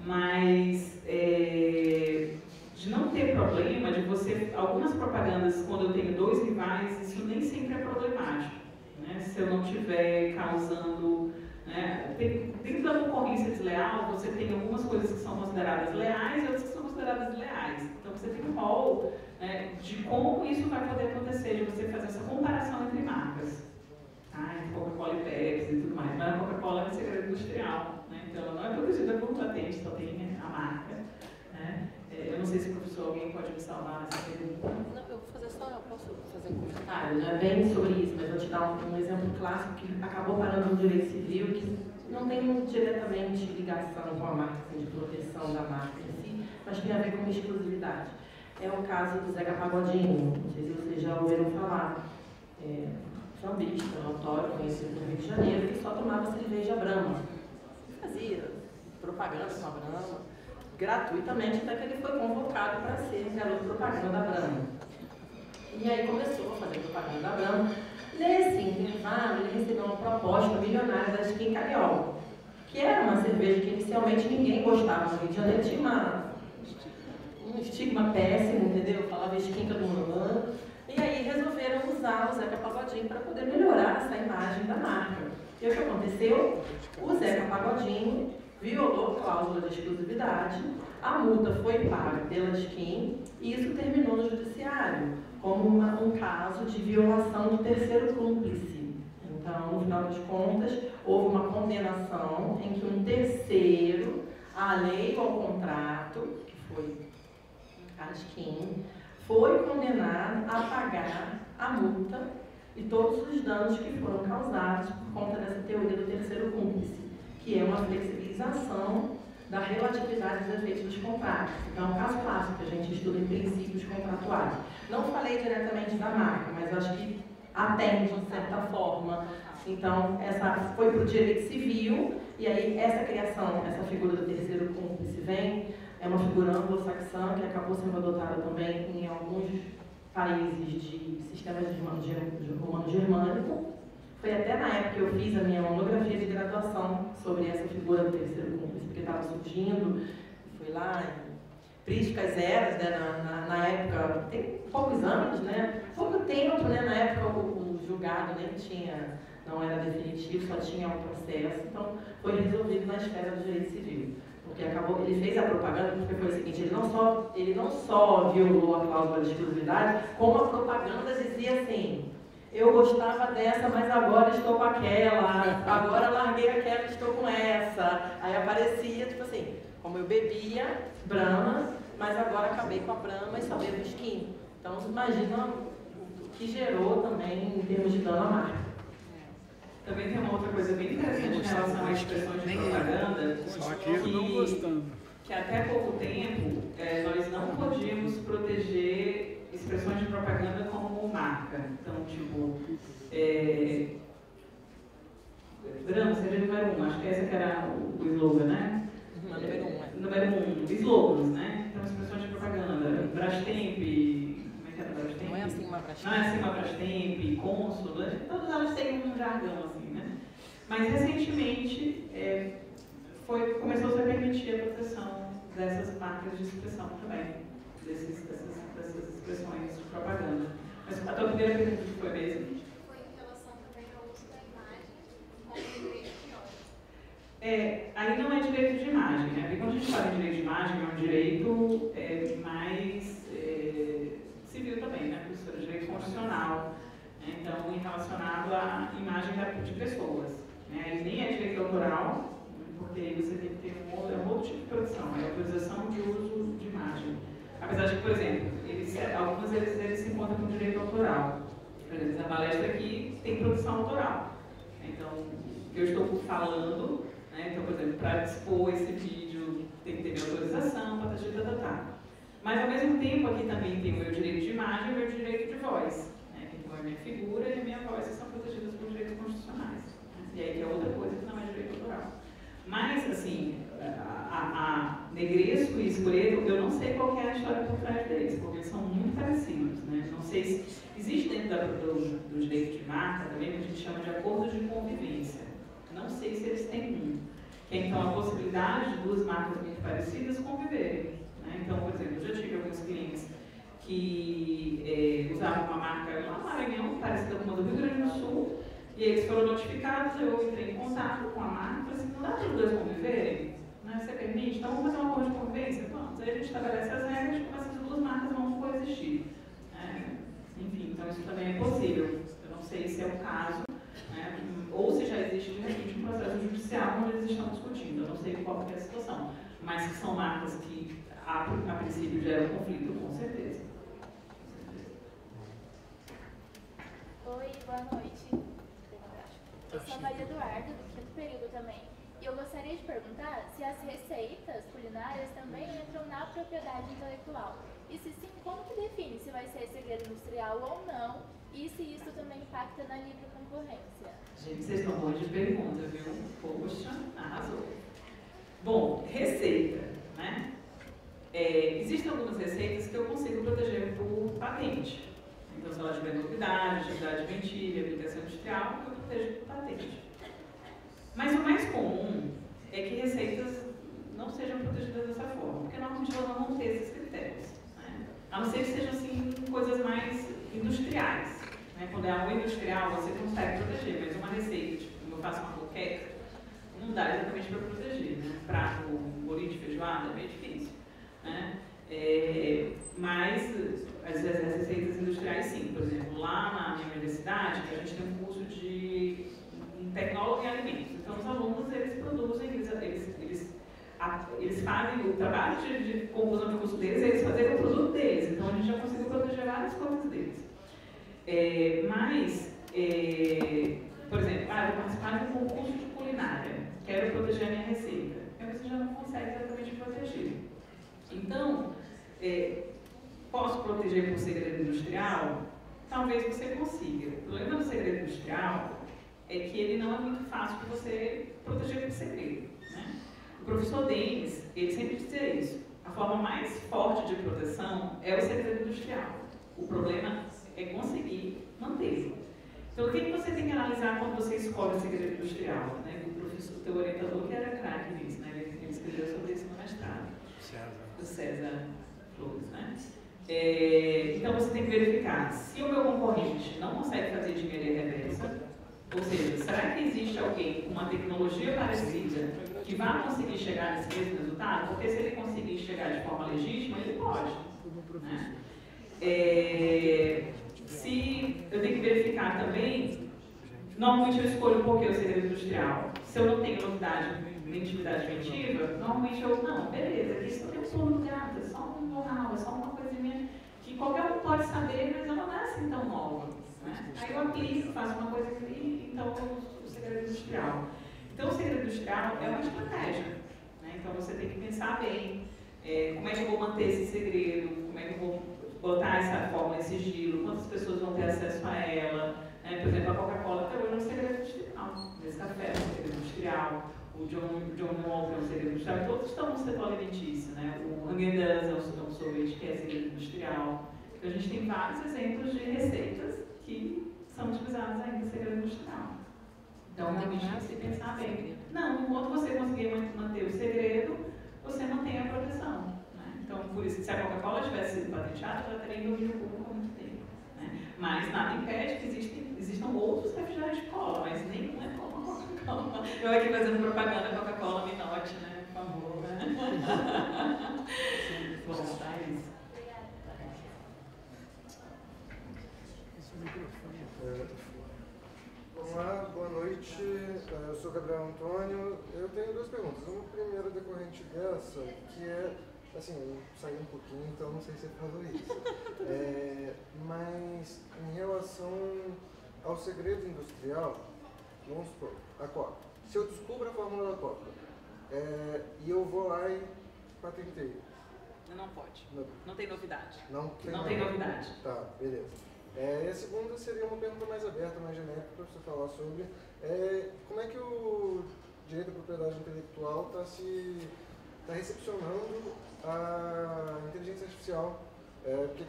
mas de não ter problema de você... Algumas propagandas, quando eu tenho dois rivais, isso nem sempre é problemático. Né? Se eu não estiver causando... Né? Dentro da concorrência desleal, você tem algumas coisas que são consideradas leais e outras que são consideradas desleais. Então, você tem um rol, né, de como isso vai poder acontecer, de você fazer essa comparação entre marcas. Entre Coca-Cola e Pepsi e tudo mais. Mas a Coca-Cola é um segredo industrial. Né? Então, ela não é protegida por patente, só tem a marca. Né? Eu não sei se o professor, alguém pode me salvar nessa pergunta. Não, eu vou fazer só, eu posso fazer um comentário, não é bem sobre isso, mas vou te dar um exemplo clássico que acabou parando no direito civil, que não tem diretamente ligação com a marca, assim, de proteção da marca em si, mas tem a ver com exclusividade. É o caso do Zeca Pagodinho, não sei se vocês já ouviram falar, sambista, notório, conhecido no Rio de Janeiro, que só tomava cerveja Brahma. Fazia propaganda com a Brahma, gratuitamente, até que ele foi convocado para ser garoto propaganda da Brahma. E aí começou a fazer propaganda da Brahma. Nesse intervalo, ele recebeu uma proposta milionária da Skin Carioca, que era uma cerveja que inicialmente ninguém gostava no Rio de Janeiro, tinha um estigma péssimo, entendeu? Falava esquinca do mamã. E aí resolveram usar o Zeca Pagodinho para poder melhorar essa imagem da marca. E o que aconteceu? O Zeca Pagodinho violou a cláusula de exclusividade, a multa foi paga pela Skin e isso terminou no judiciário, como um caso de violação do terceiro cúmplice. Então, no final das contas, houve uma condenação em que um terceiro, alheio ao contrato, que foi a Skin, foi condenado a pagar a multa e todos os danos que foram causados por conta dessa teoria do terceiro cúmplice, que é uma flexibilização da relatividade dos efeitos dos contratos. Então, é um caso clássico que a gente estuda em princípios contratuais. Não falei diretamente da marca, mas eu acho que atende de certa forma. Então, essa foi para o direito civil, e aí essa criação, essa figura do terceiro cúmplice é uma figura anglo-saxã que acabou sendo adotada também em alguns países de sistemas de romano-germânico. Foi até na época que eu fiz a minha monografia de graduação sobre essa figura do terceiro cúmplice, porque estava surgindo, fui lá em Priscas Eras, né, na época, tem poucos anos, né, pouco tempo, né, na época o julgado nem tinha, não era definitivo, só tinha um processo, então foi resolvido na esfera do direito civil. Porque acabou, ele fez a propaganda, porque foi o seguinte, ele não só violou a cláusula de exclusividade, como a propaganda dizia assim, eu gostava dessa, mas agora estou com aquela, agora larguei aquela e estou com essa. Aí aparecia, tipo assim, como eu bebia Brahma, mas agora acabei com a Brahma e só bebo skin. Então, imagina o que gerou também em termos de dano à marca. Também tem uma outra coisa bem interessante em relação às expressões de propaganda, que até pouco tempo nós não podíamos proteger expressões de propaganda como marca. Então, tipo, Brahma seria número 1, acho que esse que era o slogan, né? Número 1, slogans, né? Então, expressões de propaganda, Brastemp, como é que era Brastemp? Não é assim uma Brastemp. Não é assim uma Brastemp, Consul, todas elas têm um jargão assim, né? Mas recentemente começou-se a permitir a proteção dessas marcas de expressão também, dessas expressões de propaganda. Mas a tua primeira pergunta que foi mesmo? Foi em relação também ao uso da imagem como direito de ordem. Aí não é direito de imagem, né? Porque quando a gente fala em direito de imagem, é um direito mais civil também, né? Professora, direito constitucional. Né? Então, relacionado à imagem de pessoas. Né? Aí nem é direito autoral, porque aí você tem que ter um outro tipo de produção, é autorização de uso de imagem. Apesar de que, por exemplo, algumas eles se encontram com direito autoral. Por exemplo, a palestra aqui tem produção autoral. Então, eu estou falando, né? Então, por exemplo, para dispor esse vídeo tem que ter minha autorização, Mas, ao mesmo tempo, aqui também tem o meu direito de imagem e o meu direito de voz. Né? Então, a minha figura e a minha voz são protegidas por direitos constitucionais. Né? E aí que é outra coisa que não é direito autoral. Mas, assim, a Negresco e Escureto, eu não sei qual que é a história por trás deles, porque eles são muito parecidos, né? Não sei se existe dentro do direito de marca também o que a gente chama de acordo de convivência. Não sei se eles têm um. Que é, então, a possibilidade de duas marcas muito parecidas conviverem. Né? Então, por exemplo, eu já tive alguns clientes que usavam uma marca lá no Maranhão, parecida com uma do Rio Grande do Sul, e eles foram notificados, eu entrei em contato com a marca e falei assim, não dá para os dois conviverem? Né? Você permite? Então vamos fazer um acordo de convivência? Vamos. Aí a gente estabelece as regras de como essas duas marcas vão coexistir. Enfim, então isso também é possível. Eu não sei se é o caso, né? Ou se já existe de repente um processo judicial onde eles estão discutindo. Eu não sei qual é a situação. Mas que são marcas que a princípio geram conflito, com certeza. Oi, boa noite. Eu sou a Maria Eduarda, do quinto período também. E eu gostaria de perguntar se as receitas culinárias também entram na propriedade intelectual. E se sim, como que define se vai ser segredo industrial ou não? E se isso também impacta na livre concorrência? Gente, vocês estão bons de pergunta, viu? Poxa, arrasou. Bom, receita, né? Existem algumas receitas que eu consigo proteger por patente. Então, se ela tiver novidade, atividade inventiva, aplicação industrial, eu protejo por patente. Mas o mais comum é que receitas não sejam protegidas dessa forma, porque normalmente elas não vão ter esses critérios. Né? A não ser que sejam assim, coisas mais industriais. Né? Quando é algo industrial, você consegue proteger, mas uma receita, tipo, como eu faço uma moqueca, não dá exatamente para proteger. Né? Prato, bolinho de feijoada, é bem difícil. Né? Mas as receitas industriais, sim. Por exemplo, lá na minha universidade, a gente tem um curso de tecnólogo em alimentos. Então, os alunos, eles produzem, eles fazem o trabalho de conclusão de curso deles, eles fazerem o produto deles. Então, a gente já conseguiu proteger várias coisas deles. Por exemplo, eu vou participar de um concurso de culinária, quero proteger a minha receita. Aí você já não consegue exatamente proteger. Então, posso proteger por segredo industrial? Talvez você consiga. O problema do segredo industrial é que ele não é muito fácil de você proteger por segredo, né? O professor Denis, ele sempre dizia isso. A forma mais forte de proteção é o segredo industrial. O problema é conseguir mantê-lo. Então, o que você tem que analisar quando você escolhe o segredo industrial? Né? O professor, teu orientador, que era craque nisso, né? Ele escreveu sobre isso no mestrado. O César Flores, né? Então, você tem que verificar se o meu concorrente não consegue fazer de engenharia reversa, ou seja, será que existe alguém com uma tecnologia parecida que vai conseguir chegar nesse mesmo resultado? Porque se ele conseguir chegar de forma legítima, ele pode. Né? Se eu tenho que verificar também, normalmente eu escolho um pouquinho o segredo industrial. Se eu não tenho novidade de intimidade inventiva, normalmente não, beleza, isso não tem um pulo do gato, é só um know-how, é só uma coisinha que qualquer um pode saber, mas ela não é assim tão nova. Né? Aí eu aplico, faço uma coisa aqui, então o segredo industrial. Então, o segredo industrial é uma estratégia. Né? Então, você tem que pensar bem como é que eu vou manter esse segredo, como é que eu vou botar essa fórmula em sigilo, quantas pessoas vão ter acesso a ela. Né? Por exemplo, a Coca-Cola até hoje é um segredo industrial, esse café é um segredo industrial, o John Walker é um segredo industrial, todos estão no setor alimentício. Né? O Häagen-Dazs é um sorvete que é segredo industrial. Então, a gente tem vários exemplos de receitas que são utilizadas ainda no segredo industrial. Então, realmente tem que se pensar bem. Não, enquanto você conseguir manter o segredo, você mantém a proteção. Né? Então, por isso, se a Coca-Cola tivesse sido patenteada, ela teria envolvido o público há muito tempo. Né? Mas nada impede que existam outros refrigerantes de cola, mas nenhum é como a Coca-Cola. Eu aqui fazendo propaganda, Coca-Cola, me note, né? Por favor. Né? Bom, tá isso. Olá, boa noite. Eu sou Gabriel Antônio. Eu tenho duas perguntas. Uma primeira decorrente dessa, que é, assim, eu saí um pouquinho, então não sei se você falou isso. Mas em relação ao segredo industrial, vamos supor, a Coca. Se eu descubro a fórmula da Coca e eu vou lá e patenteio. Não pode. Não tem novidade. Não tem novidade. Tá, beleza. E a segunda seria uma pergunta mais aberta, mais genérica, para você falar sobre como é que o direito à propriedade intelectual está recepcionando a inteligência artificial. Porque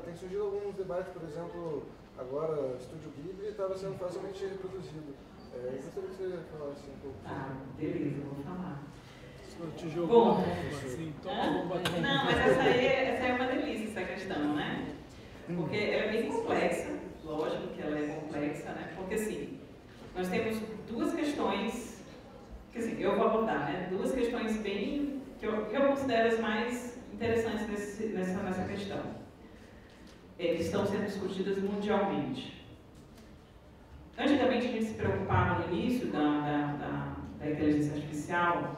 tem surgido alguns debates, por exemplo, agora o Estúdio Ghibli estava sendo facilmente reproduzido. Eu gostaria que você falasse um pouco. Tá, beleza, eu vou falar. Te jogou bom, assim, toma bomba. Não, mas essa aí é uma delícia, essa questão, né? Porque ela é bem complexa, lógico que ela é complexa, né? Porque assim, nós temos duas questões, que assim, eu vou abordar, né? Duas questões bem, que eu considero as mais interessantes nessa questão, que estão sendo discutidas mundialmente. Antigamente a gente se preocupava no início da inteligência artificial,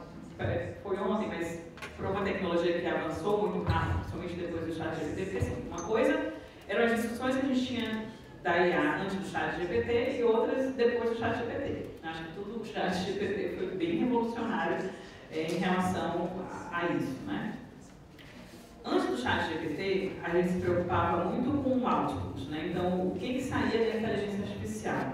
foi ontem, mas por uma tecnologia que avançou muito rápido, principalmente depois do ChatGPT, porque assim, uma coisa eram as discussões que a gente tinha da IA antes do ChatGPT e outras depois do ChatGPT. Acho que tudo o ChatGPT foi bem revolucionário em relação a isso, né? Antes do ChatGPT, a gente se preocupava muito com o output, né? Então, o que saía da inteligência artificial?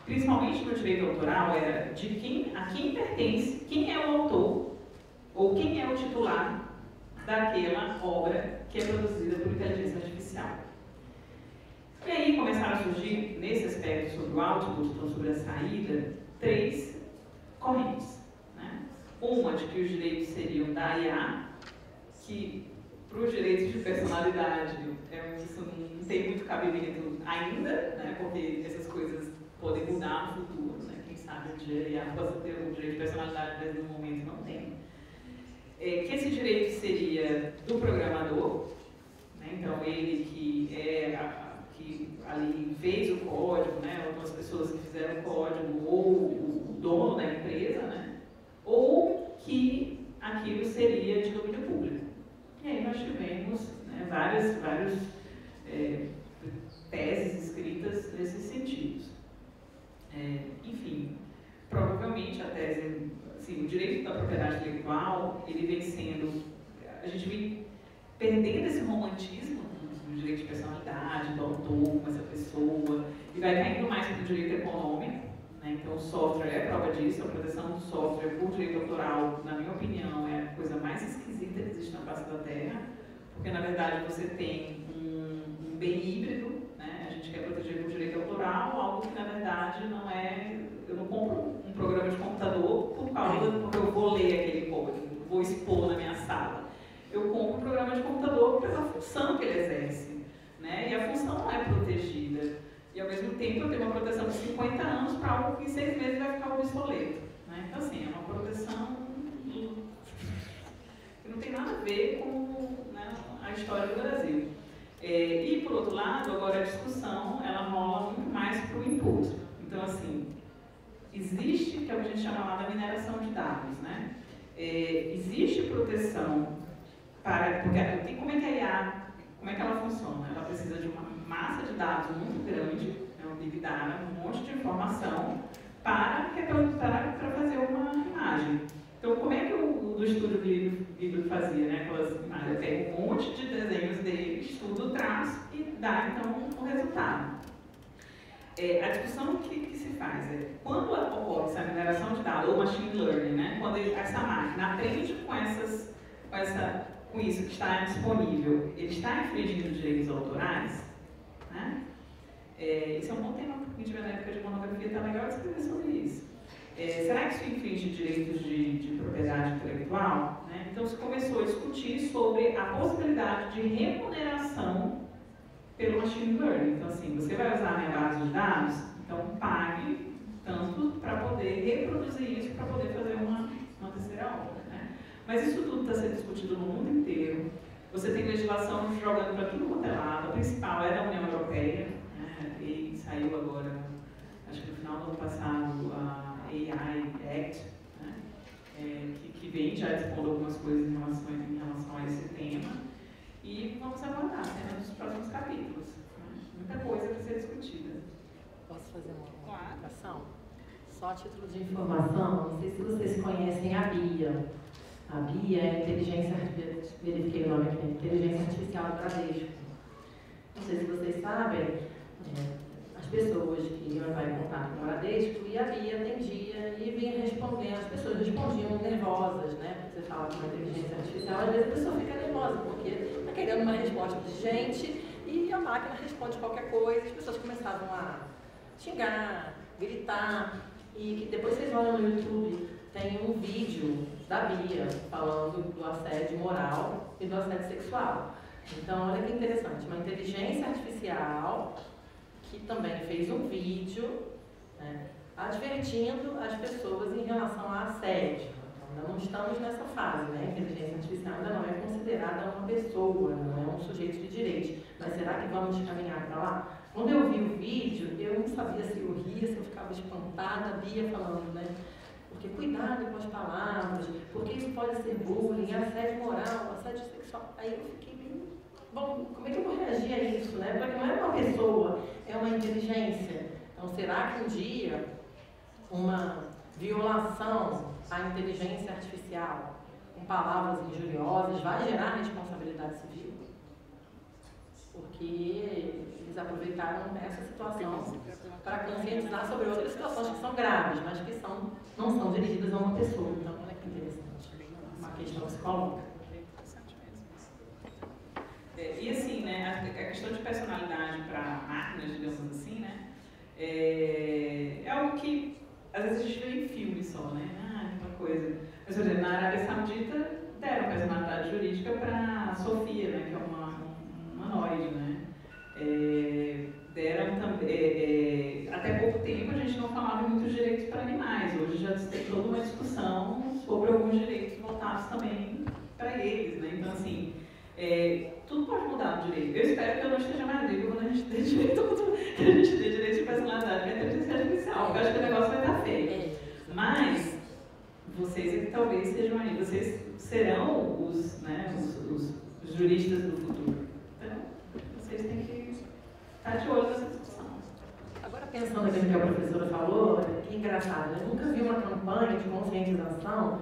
Principalmente no direito autoral, era a quem pertence, quem é o autor ou quem é o titular daquela obra que é produzida por inteligência artificial. E aí começaram a surgir, nesse aspecto sobre o output, então sobre a saída, três correntes. Né? Uma de que os direitos seriam da IA, que para os direitos de personalidade isso não tem muito cabimento ainda, né? Porque essas coisas podem mudar no futuro. Né? Quem sabe um dia a IA possa ter um direito de personalidade, mas no momento não tem. Que esse direito seria do programador, né? Então ele que ali fez o código, né? Algumas pessoas que fizeram o código, ou o dono da empresa, né? Ou a aquilo seria de domínio público. E aí nós tivemos, né, várias teses escritas nesses sentidos. Enfim, provavelmente a tese, assim, o direito da propriedade intelectual, ele vem sendo, a gente vem perdendo esse romantismo do direito de personalidade, do autor, com essa pessoa, e vai caindo mais para o direito econômico, né? Então o software é a prova disso, a proteção do software por direito autoral, na minha opinião, é a coisa mais esquisita que existe na face da Terra, porque na verdade você tem um bem híbrido, né? A gente quer proteger por direito autoral, algo que na verdade não é, eu não compro um programa de computador porque eu vou ler aquele código, vou expor na minha sala. Eu compro um programa de computador pela função que ele exerce, né? E a função não é protegida. E ao mesmo tempo eu tenho uma proteção de 50 anos para algo que em 6 meses vai ficar obsoleto, né? Então assim, é uma proteção que não tem nada a ver com, né, a história do Brasil. E por outro lado, agora a discussão ela rola muito mais para o input. Então assim, existe, que é o que a gente chama lá da mineração de dados, né? Existe proteção para, porque como é que a IA, como é que ela funciona? Ela precisa de uma massa de dados muito grande, um big data, um monte de informação para fazer uma imagem. Então, como é que o do estúdio Ghibli fazia, né? Aquelas imagens, pega um monte de desenhos dele, estuda o traço e dá, então, o resultado. A discussão que se faz é, quando ocorre essa mineração de dados, ou machine learning, né? Quando essa máquina aprende com isso que está disponível, ele está infringindo direitos autorais, né? Isso é um bom tema, porque a gente vê na época de monografia, está legal escrever sobre isso. Será que isso infringe direitos de propriedade intelectual? Né? Então se começou a discutir sobre a possibilidade de remuneração pelo machine learning. Então assim, você vai usar a minha base de dados, então pague tanto para poder reproduzir isso, para poder fazer uma terceira obra. Mas isso tudo está sendo discutido no mundo inteiro. Você tem legislação jogando para tudo quanto é lado. A principal é da União Europeia, né? E saiu agora, acho que no final do ano passado, a AI Act, né? Que vem já expondo algumas coisas em relação a esse tema. E vamos aguardar nos próximos capítulos. Né? Muita coisa para ser discutida. Posso fazer uma colocação? Só a título de informação, não sei se vocês conhecem a BIA. A BIA é a inteligência artificial do Bradesco. Não sei se vocês sabem, as pessoas que iam entrar em contato com o Bradesco e a BIA atendia e vinha respondendo. As pessoas respondiam nervosas, né? Você fala com uma inteligência artificial, às vezes a pessoa fica nervosa, porque está querendo uma resposta de gente e a máquina responde qualquer coisa. As pessoas começavam a xingar, gritar, e que depois vocês olham no YouTube, tem um vídeo da BIA falando do assédio moral e do assédio sexual. Então, olha que interessante, uma inteligência artificial que também fez um vídeo, né, advertindo as pessoas em relação a assédio. Então, ainda não estamos nessa fase, né? A inteligência artificial ainda não é considerada uma pessoa, não é um sujeito de direito. Mas será que vamos caminhar para lá? Quando eu vi o vídeo, eu não sabia se eu ria, se eu ficava espantada, a BIA falando, né? Porque cuidado com as palavras, porque isso pode ser bullying, assédio moral, assédio sexual. Aí eu fiquei bem, bom, como é que eu vou reagir a isso, né? Porque não é uma pessoa, é uma inteligência. Então, será que um dia uma violação à inteligência artificial com palavras injuriosas vai gerar responsabilidade civil? Porque eles aproveitaram essa situação para conscientizar sobre outras situações que são graves, mas que não são dirigidas a uma pessoa. Então, olha que interessante. Uma questão que se coloca. E assim, né, a questão de personalidade para máquinas, digamos assim, né, é algo que às vezes a gente vê em filmes só, né? Uma coisa. Mas, por exemplo, na Arábia Saudita deram personalidade jurídica para a Sofia, né, que é uma humanoide, né? Deram também, até pouco tempo a gente não falava muitos direitos para animais, hoje já tem toda uma discussão sobre alguns direitos voltados também para eles, né? Então assim, tudo pode mudar no direito. Eu espero que eu não esteja mais vivo quando a gente dê direito de personalidade para a inteligência artificial, porque eu acho que o negócio vai dar feio. Mas vocês e talvez sejam aí, vocês serão os, né, os juristas do futuro. Então, vocês têm que estar de olho nessa discussão. Agora, pensando naquilo que a professora falou, que engraçado, eu nunca vi uma campanha de conscientização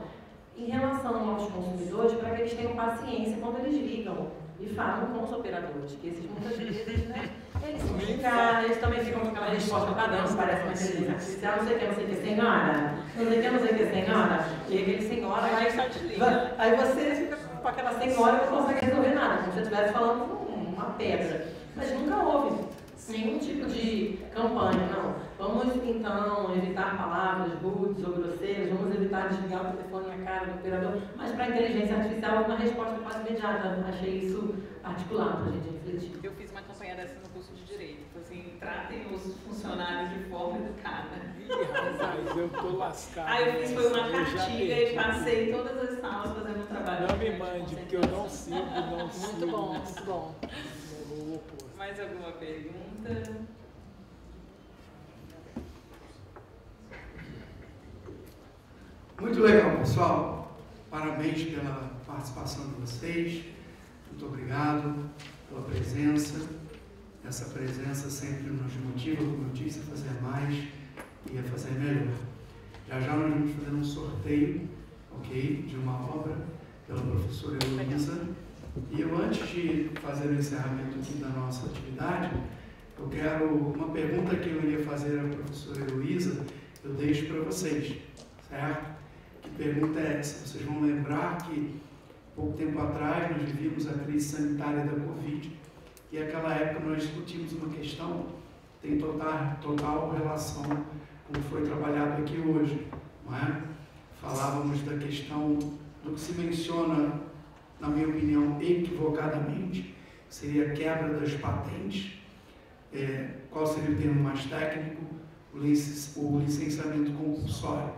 em relação aos consumidores para que eles tenham paciência quando eles ligam e falam com os operadores, que esses muitas vezes, né, eles são xingados, eles também ficam com aquela resposta padrão, parece uma inteligência artificial, não sei o que, senhora, não sei o que, senhora, e aquele senhora, aí você fica com aquela senhora e não consegue resolver nada, como se você estivesse falando com uma pedra, mas nunca houve nenhum tipo de campanha, não. Vamos então evitar palavras rudes ou grosseiras, vamos evitar desligar o telefone na cara do operador, mas para a inteligência artificial uma resposta quase imediata. Achei isso particular para a gente refletir. Eu fiz uma campanha dessa no curso de Direito, assim, tratem os funcionários de forma educada. Mas eu tô lascado. Aí eu fiz foi uma cartilha e passei todas as salas fazendo um trabalho. Não me mande, porque eu não sigo. Muito bom, muito bom. Mais alguma pergunta? Muito legal, pessoal. Parabéns pela participação de vocês. Muito obrigado pela presença. Essa presença sempre nos motiva, como eu disse, a fazer mais e a fazer melhor. Já já nós vamos fazer um sorteio, ok, de uma obra pela professora Heloísa. E eu, antes de fazer o encerramento aqui da nossa atividade, eu quero uma pergunta que eu iria fazer à professora Heloísa, eu deixo para vocês, certo? Que pergunta é essa? Vocês vão lembrar que, pouco tempo atrás, nós vivíamos a crise sanitária da Covid, e naquela época nós discutimos uma questão que tem total relação com o que foi trabalhado aqui hoje, não é? Falávamos da questão do que se menciona, na minha opinião, equivocadamente, seria a quebra das patentes. Qual seria o termo mais técnico? O licenciamento compulsório.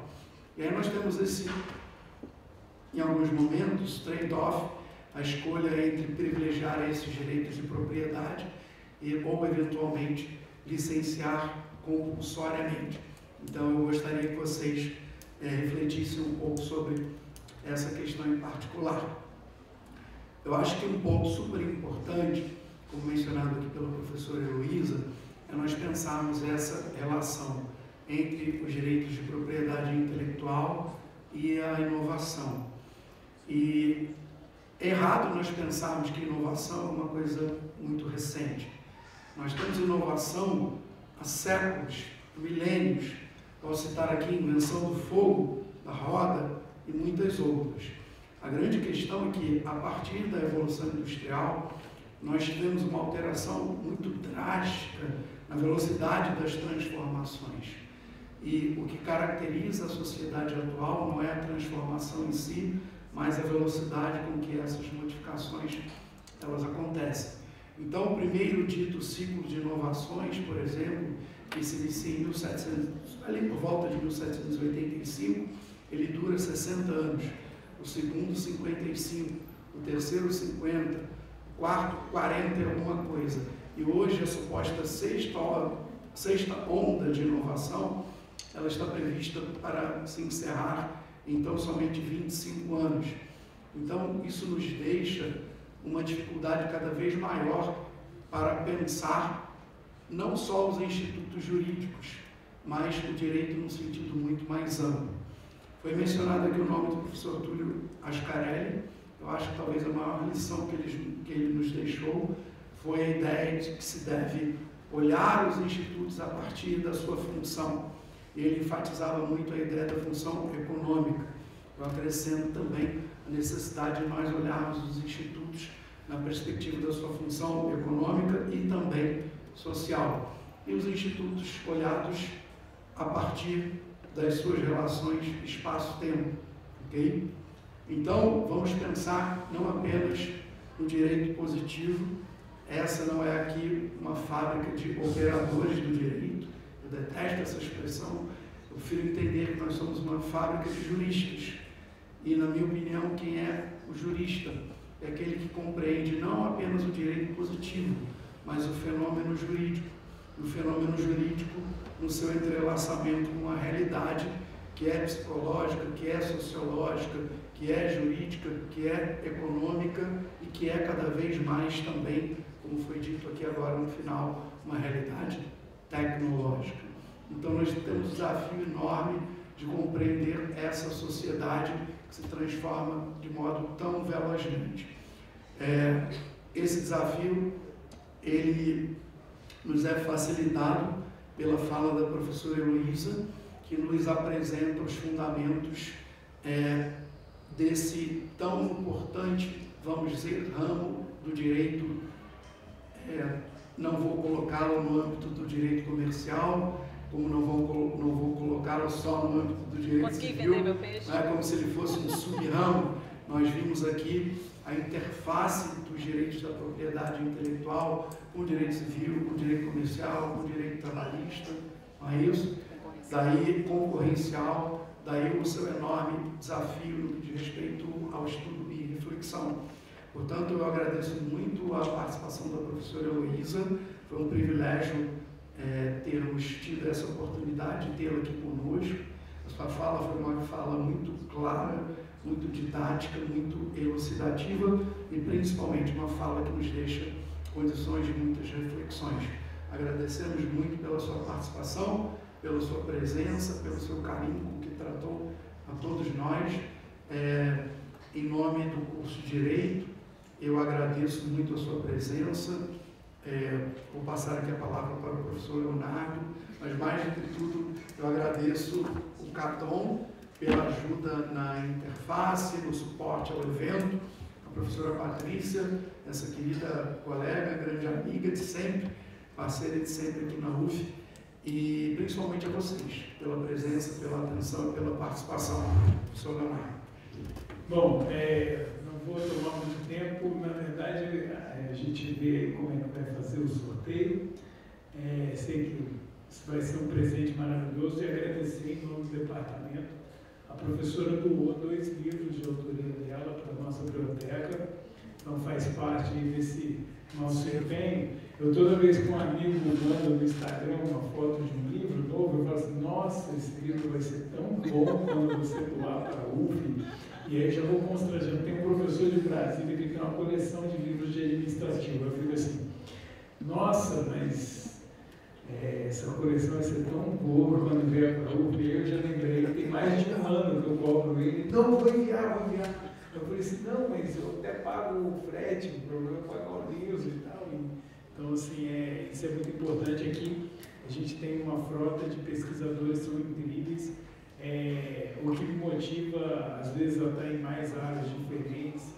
E aí nós temos em alguns momentos, trade-off, a escolha entre privilegiar esses direitos de propriedade ou, eventualmente, licenciar compulsoriamente. Então, eu gostaria que vocês refletissem um pouco sobre essa questão em particular. Eu acho que um ponto super importante, como mencionado aqui pela professora Heloísa, é nós pensarmos essa relação entre os direitos de propriedade intelectual e a inovação. E é errado nós pensarmos que inovação é uma coisa muito recente. Nós temos inovação há séculos, milênios. Posso citar aqui a invenção do fogo, da roda e muitas outras. A grande questão é que, a partir da evolução industrial, nós tivemos uma alteração muito drástica na velocidade das transformações. E o que caracteriza a sociedade atual não é a transformação em si, mas a velocidade com que essas modificações elas acontecem. Então, o primeiro dito ciclo de inovações, por exemplo, que se inicia ali por volta de 1785, ele dura 60 anos. O segundo, 55, o terceiro, 50, o quarto, 40 e alguma coisa. E hoje a suposta sexta onda de inovação, ela está prevista para se encerrar então somente 25 anos. Então isso nos deixa uma dificuldade cada vez maior para pensar não só os institutos jurídicos, mas o direito num sentido muito mais amplo. Foi mencionado aqui o nome do professor Túlio Ascarelli. Eu acho que talvez a maior lição que ele nos deixou foi a ideia de que se deve olhar os institutos a partir da sua função. E ele enfatizava muito a ideia da função econômica. Eu acrescento também a necessidade de nós olharmos os institutos na perspectiva da sua função econômica e também social. E os institutos olhados a partir das suas relações espaço-tempo, ok? Então, vamos pensar não apenas no direito positivo. Essa não é aqui uma fábrica de operadores do direito, eu detesto essa expressão, eu prefiro entender que nós somos uma fábrica de juristas. E, na minha opinião, quem é o jurista é aquele que compreende não apenas o direito positivo, mas o fenômeno jurídico. O fenômeno jurídico no seu entrelaçamento com a realidade que é psicológica, que é sociológica, que é jurídica, que é econômica e que é cada vez mais também, como foi dito aqui agora no final, uma realidade tecnológica. Então nós temos um desafio enorme de compreender essa sociedade que se transforma de modo tão velozmente. Esse desafio, ele nos é facilitado pela fala da professora Heloísa, que nos apresenta os fundamentos desse tão importante, vamos dizer, ramo do direito. Não vou colocá-lo no âmbito do direito comercial, como não vou colocá-lo só no âmbito do direito civil, como se ele fosse um sub-ramo. Nós vimos aqui a interface dos direitos da propriedade intelectual com o direito civil, com o direito comercial, com o direito trabalhista, não é isso? Daí concorrencial, daí o seu enorme desafio no que diz respeito ao estudo e reflexão. Portanto, eu agradeço muito a participação da professora Heloísa, foi um privilégio termos tido essa oportunidade de tê-la aqui conosco. A sua fala foi uma fala muito clara, muito didática, muito elucidativa e principalmente uma fala que nos deixa condições de muitas reflexões. Agradecemos muito pela sua participação, pela sua presença, pelo seu carinho com que tratou a todos nós. Em nome do curso de Direito, eu agradeço muito a sua presença. Vou passar aqui a palavra para o professor Leonardo, mas mais do que tudo, eu agradeço o Caton pela ajuda na interface, no suporte ao evento, a professora Patrícia, essa querida colega, grande amiga de sempre, parceira de sempre aqui na UF, e principalmente a vocês, pela presença, pela atenção e pela participação. Professor Leonardo. Bom, não vou tomar muito tempo, na verdade a gente vê como é que vai fazer o sorteio. Sei que isso vai ser um presente maravilhoso e agradecer em nome do departamento. A professora doou 2 livros de autoria dela para a nossa biblioteca, então faz parte desse nosso empenho. Eu toda vez que um amigo manda no Instagram uma foto de um livro novo, eu falo assim, nossa, esse livro vai ser tão bom quando você doar para a UF. E aí já vou constrangendo. Tem um professor de Brasília que tem uma coleção de livros de administrativo. Eu fico assim, nossa, mas essa coleção vai ser tão boa quando vier para a UF. Eu já lembrei, tem mais de um ano que eu cobro ele. Não, vou enviar. Eu falei assim, não, mas eu até pago o frete, o problema é pagar o livro e tal. Então, assim, isso é muito importante aqui. A gente tem uma frota de pesquisadores que são incríveis. O que me motiva, às vezes, a estar em mais áreas diferentes.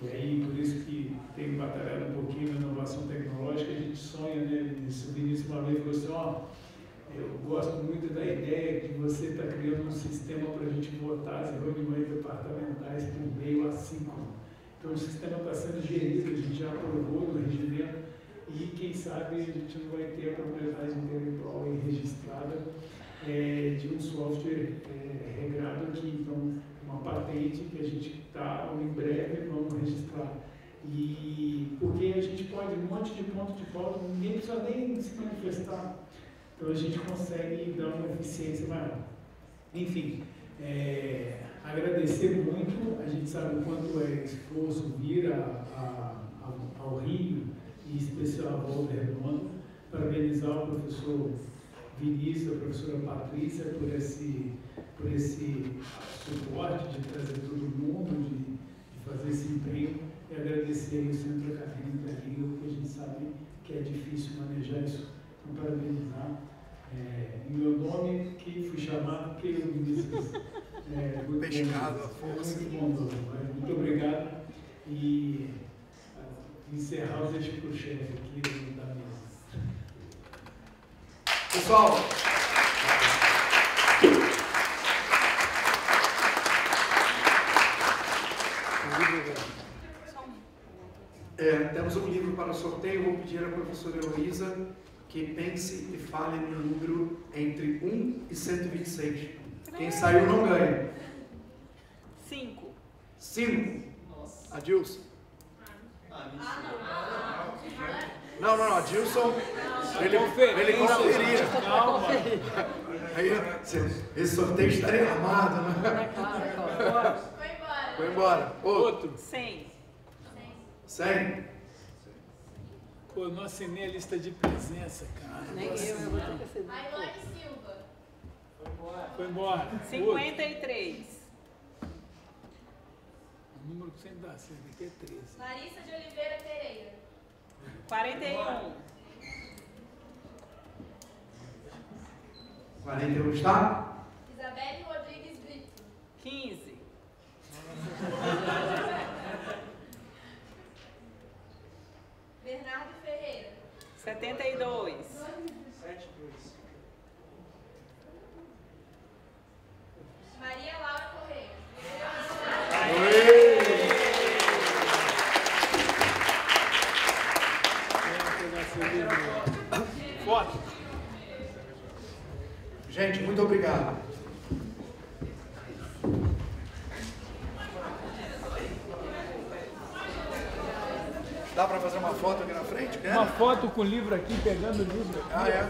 E aí, por isso que tenho batalhado um pouquinho na inovação tecnológica, a gente sonha, né? O Vinícius uma vez falou assim, eu gosto muito da ideia de você estar criando um sistema para a gente votar as reuniões departamentais por meio assíncrono. Então, o sistema está sendo gerido, a gente já aprovou no regimento e, quem sabe, a gente não vai ter a propriedade intelectual aí registrada de um software regrado aqui. Então, uma patente que a gente está, em breve, vamos registrar. E porque a gente pode, um monte de ponto de pauta, ninguém precisa nem se manifestar. Então, a gente consegue dar uma eficiência maior. Enfim, agradecer muito. A gente sabe o quanto é esforço vir ao Rio, e em especial a Volta Redonda. Parabenizar o professor Vinícius, a professora Patrícia, por esse suporte de trazer todo mundo, de fazer esse empenho, e agradecer aí o Centro Acadêmico da Rio, porque a gente sabe que é difícil manejar isso. Então, parabenizar. Em meu nome, que fui chamado, porque o Vinícius pescado à força. Muito bom, muito obrigado. E encerrar, eu deixo para o chefe aqui da mesa. Pessoal, temos um livro para sorteio. Vou pedir à professora Heloísa que pense e fale no número entre 1 e 126. Quem saiu não ganha. 5. 5. Adilson. Não, Adilson, ele conferia. Calma. Aí, esse sorteio estaria armado, né? Foi embora. Outro. 100. 100. Pô, não assinei a lista de presença, cara. Nem eu vou ter que assinar. Ailane Silva. Foi embora. 53. O número que sempre dá certo aqui é 13. Larissa de Oliveira Pereira. 41. 41 está? Isabelle Rodrigues Brito. 15. Bernardo Ferreira. 72. 72. Maria Laura Correia. Foto. Gente, muito obrigado. Dá para fazer uma foto aqui na frente? Quer? Uma foto com o livro aqui, pegando o livro. Ah, é?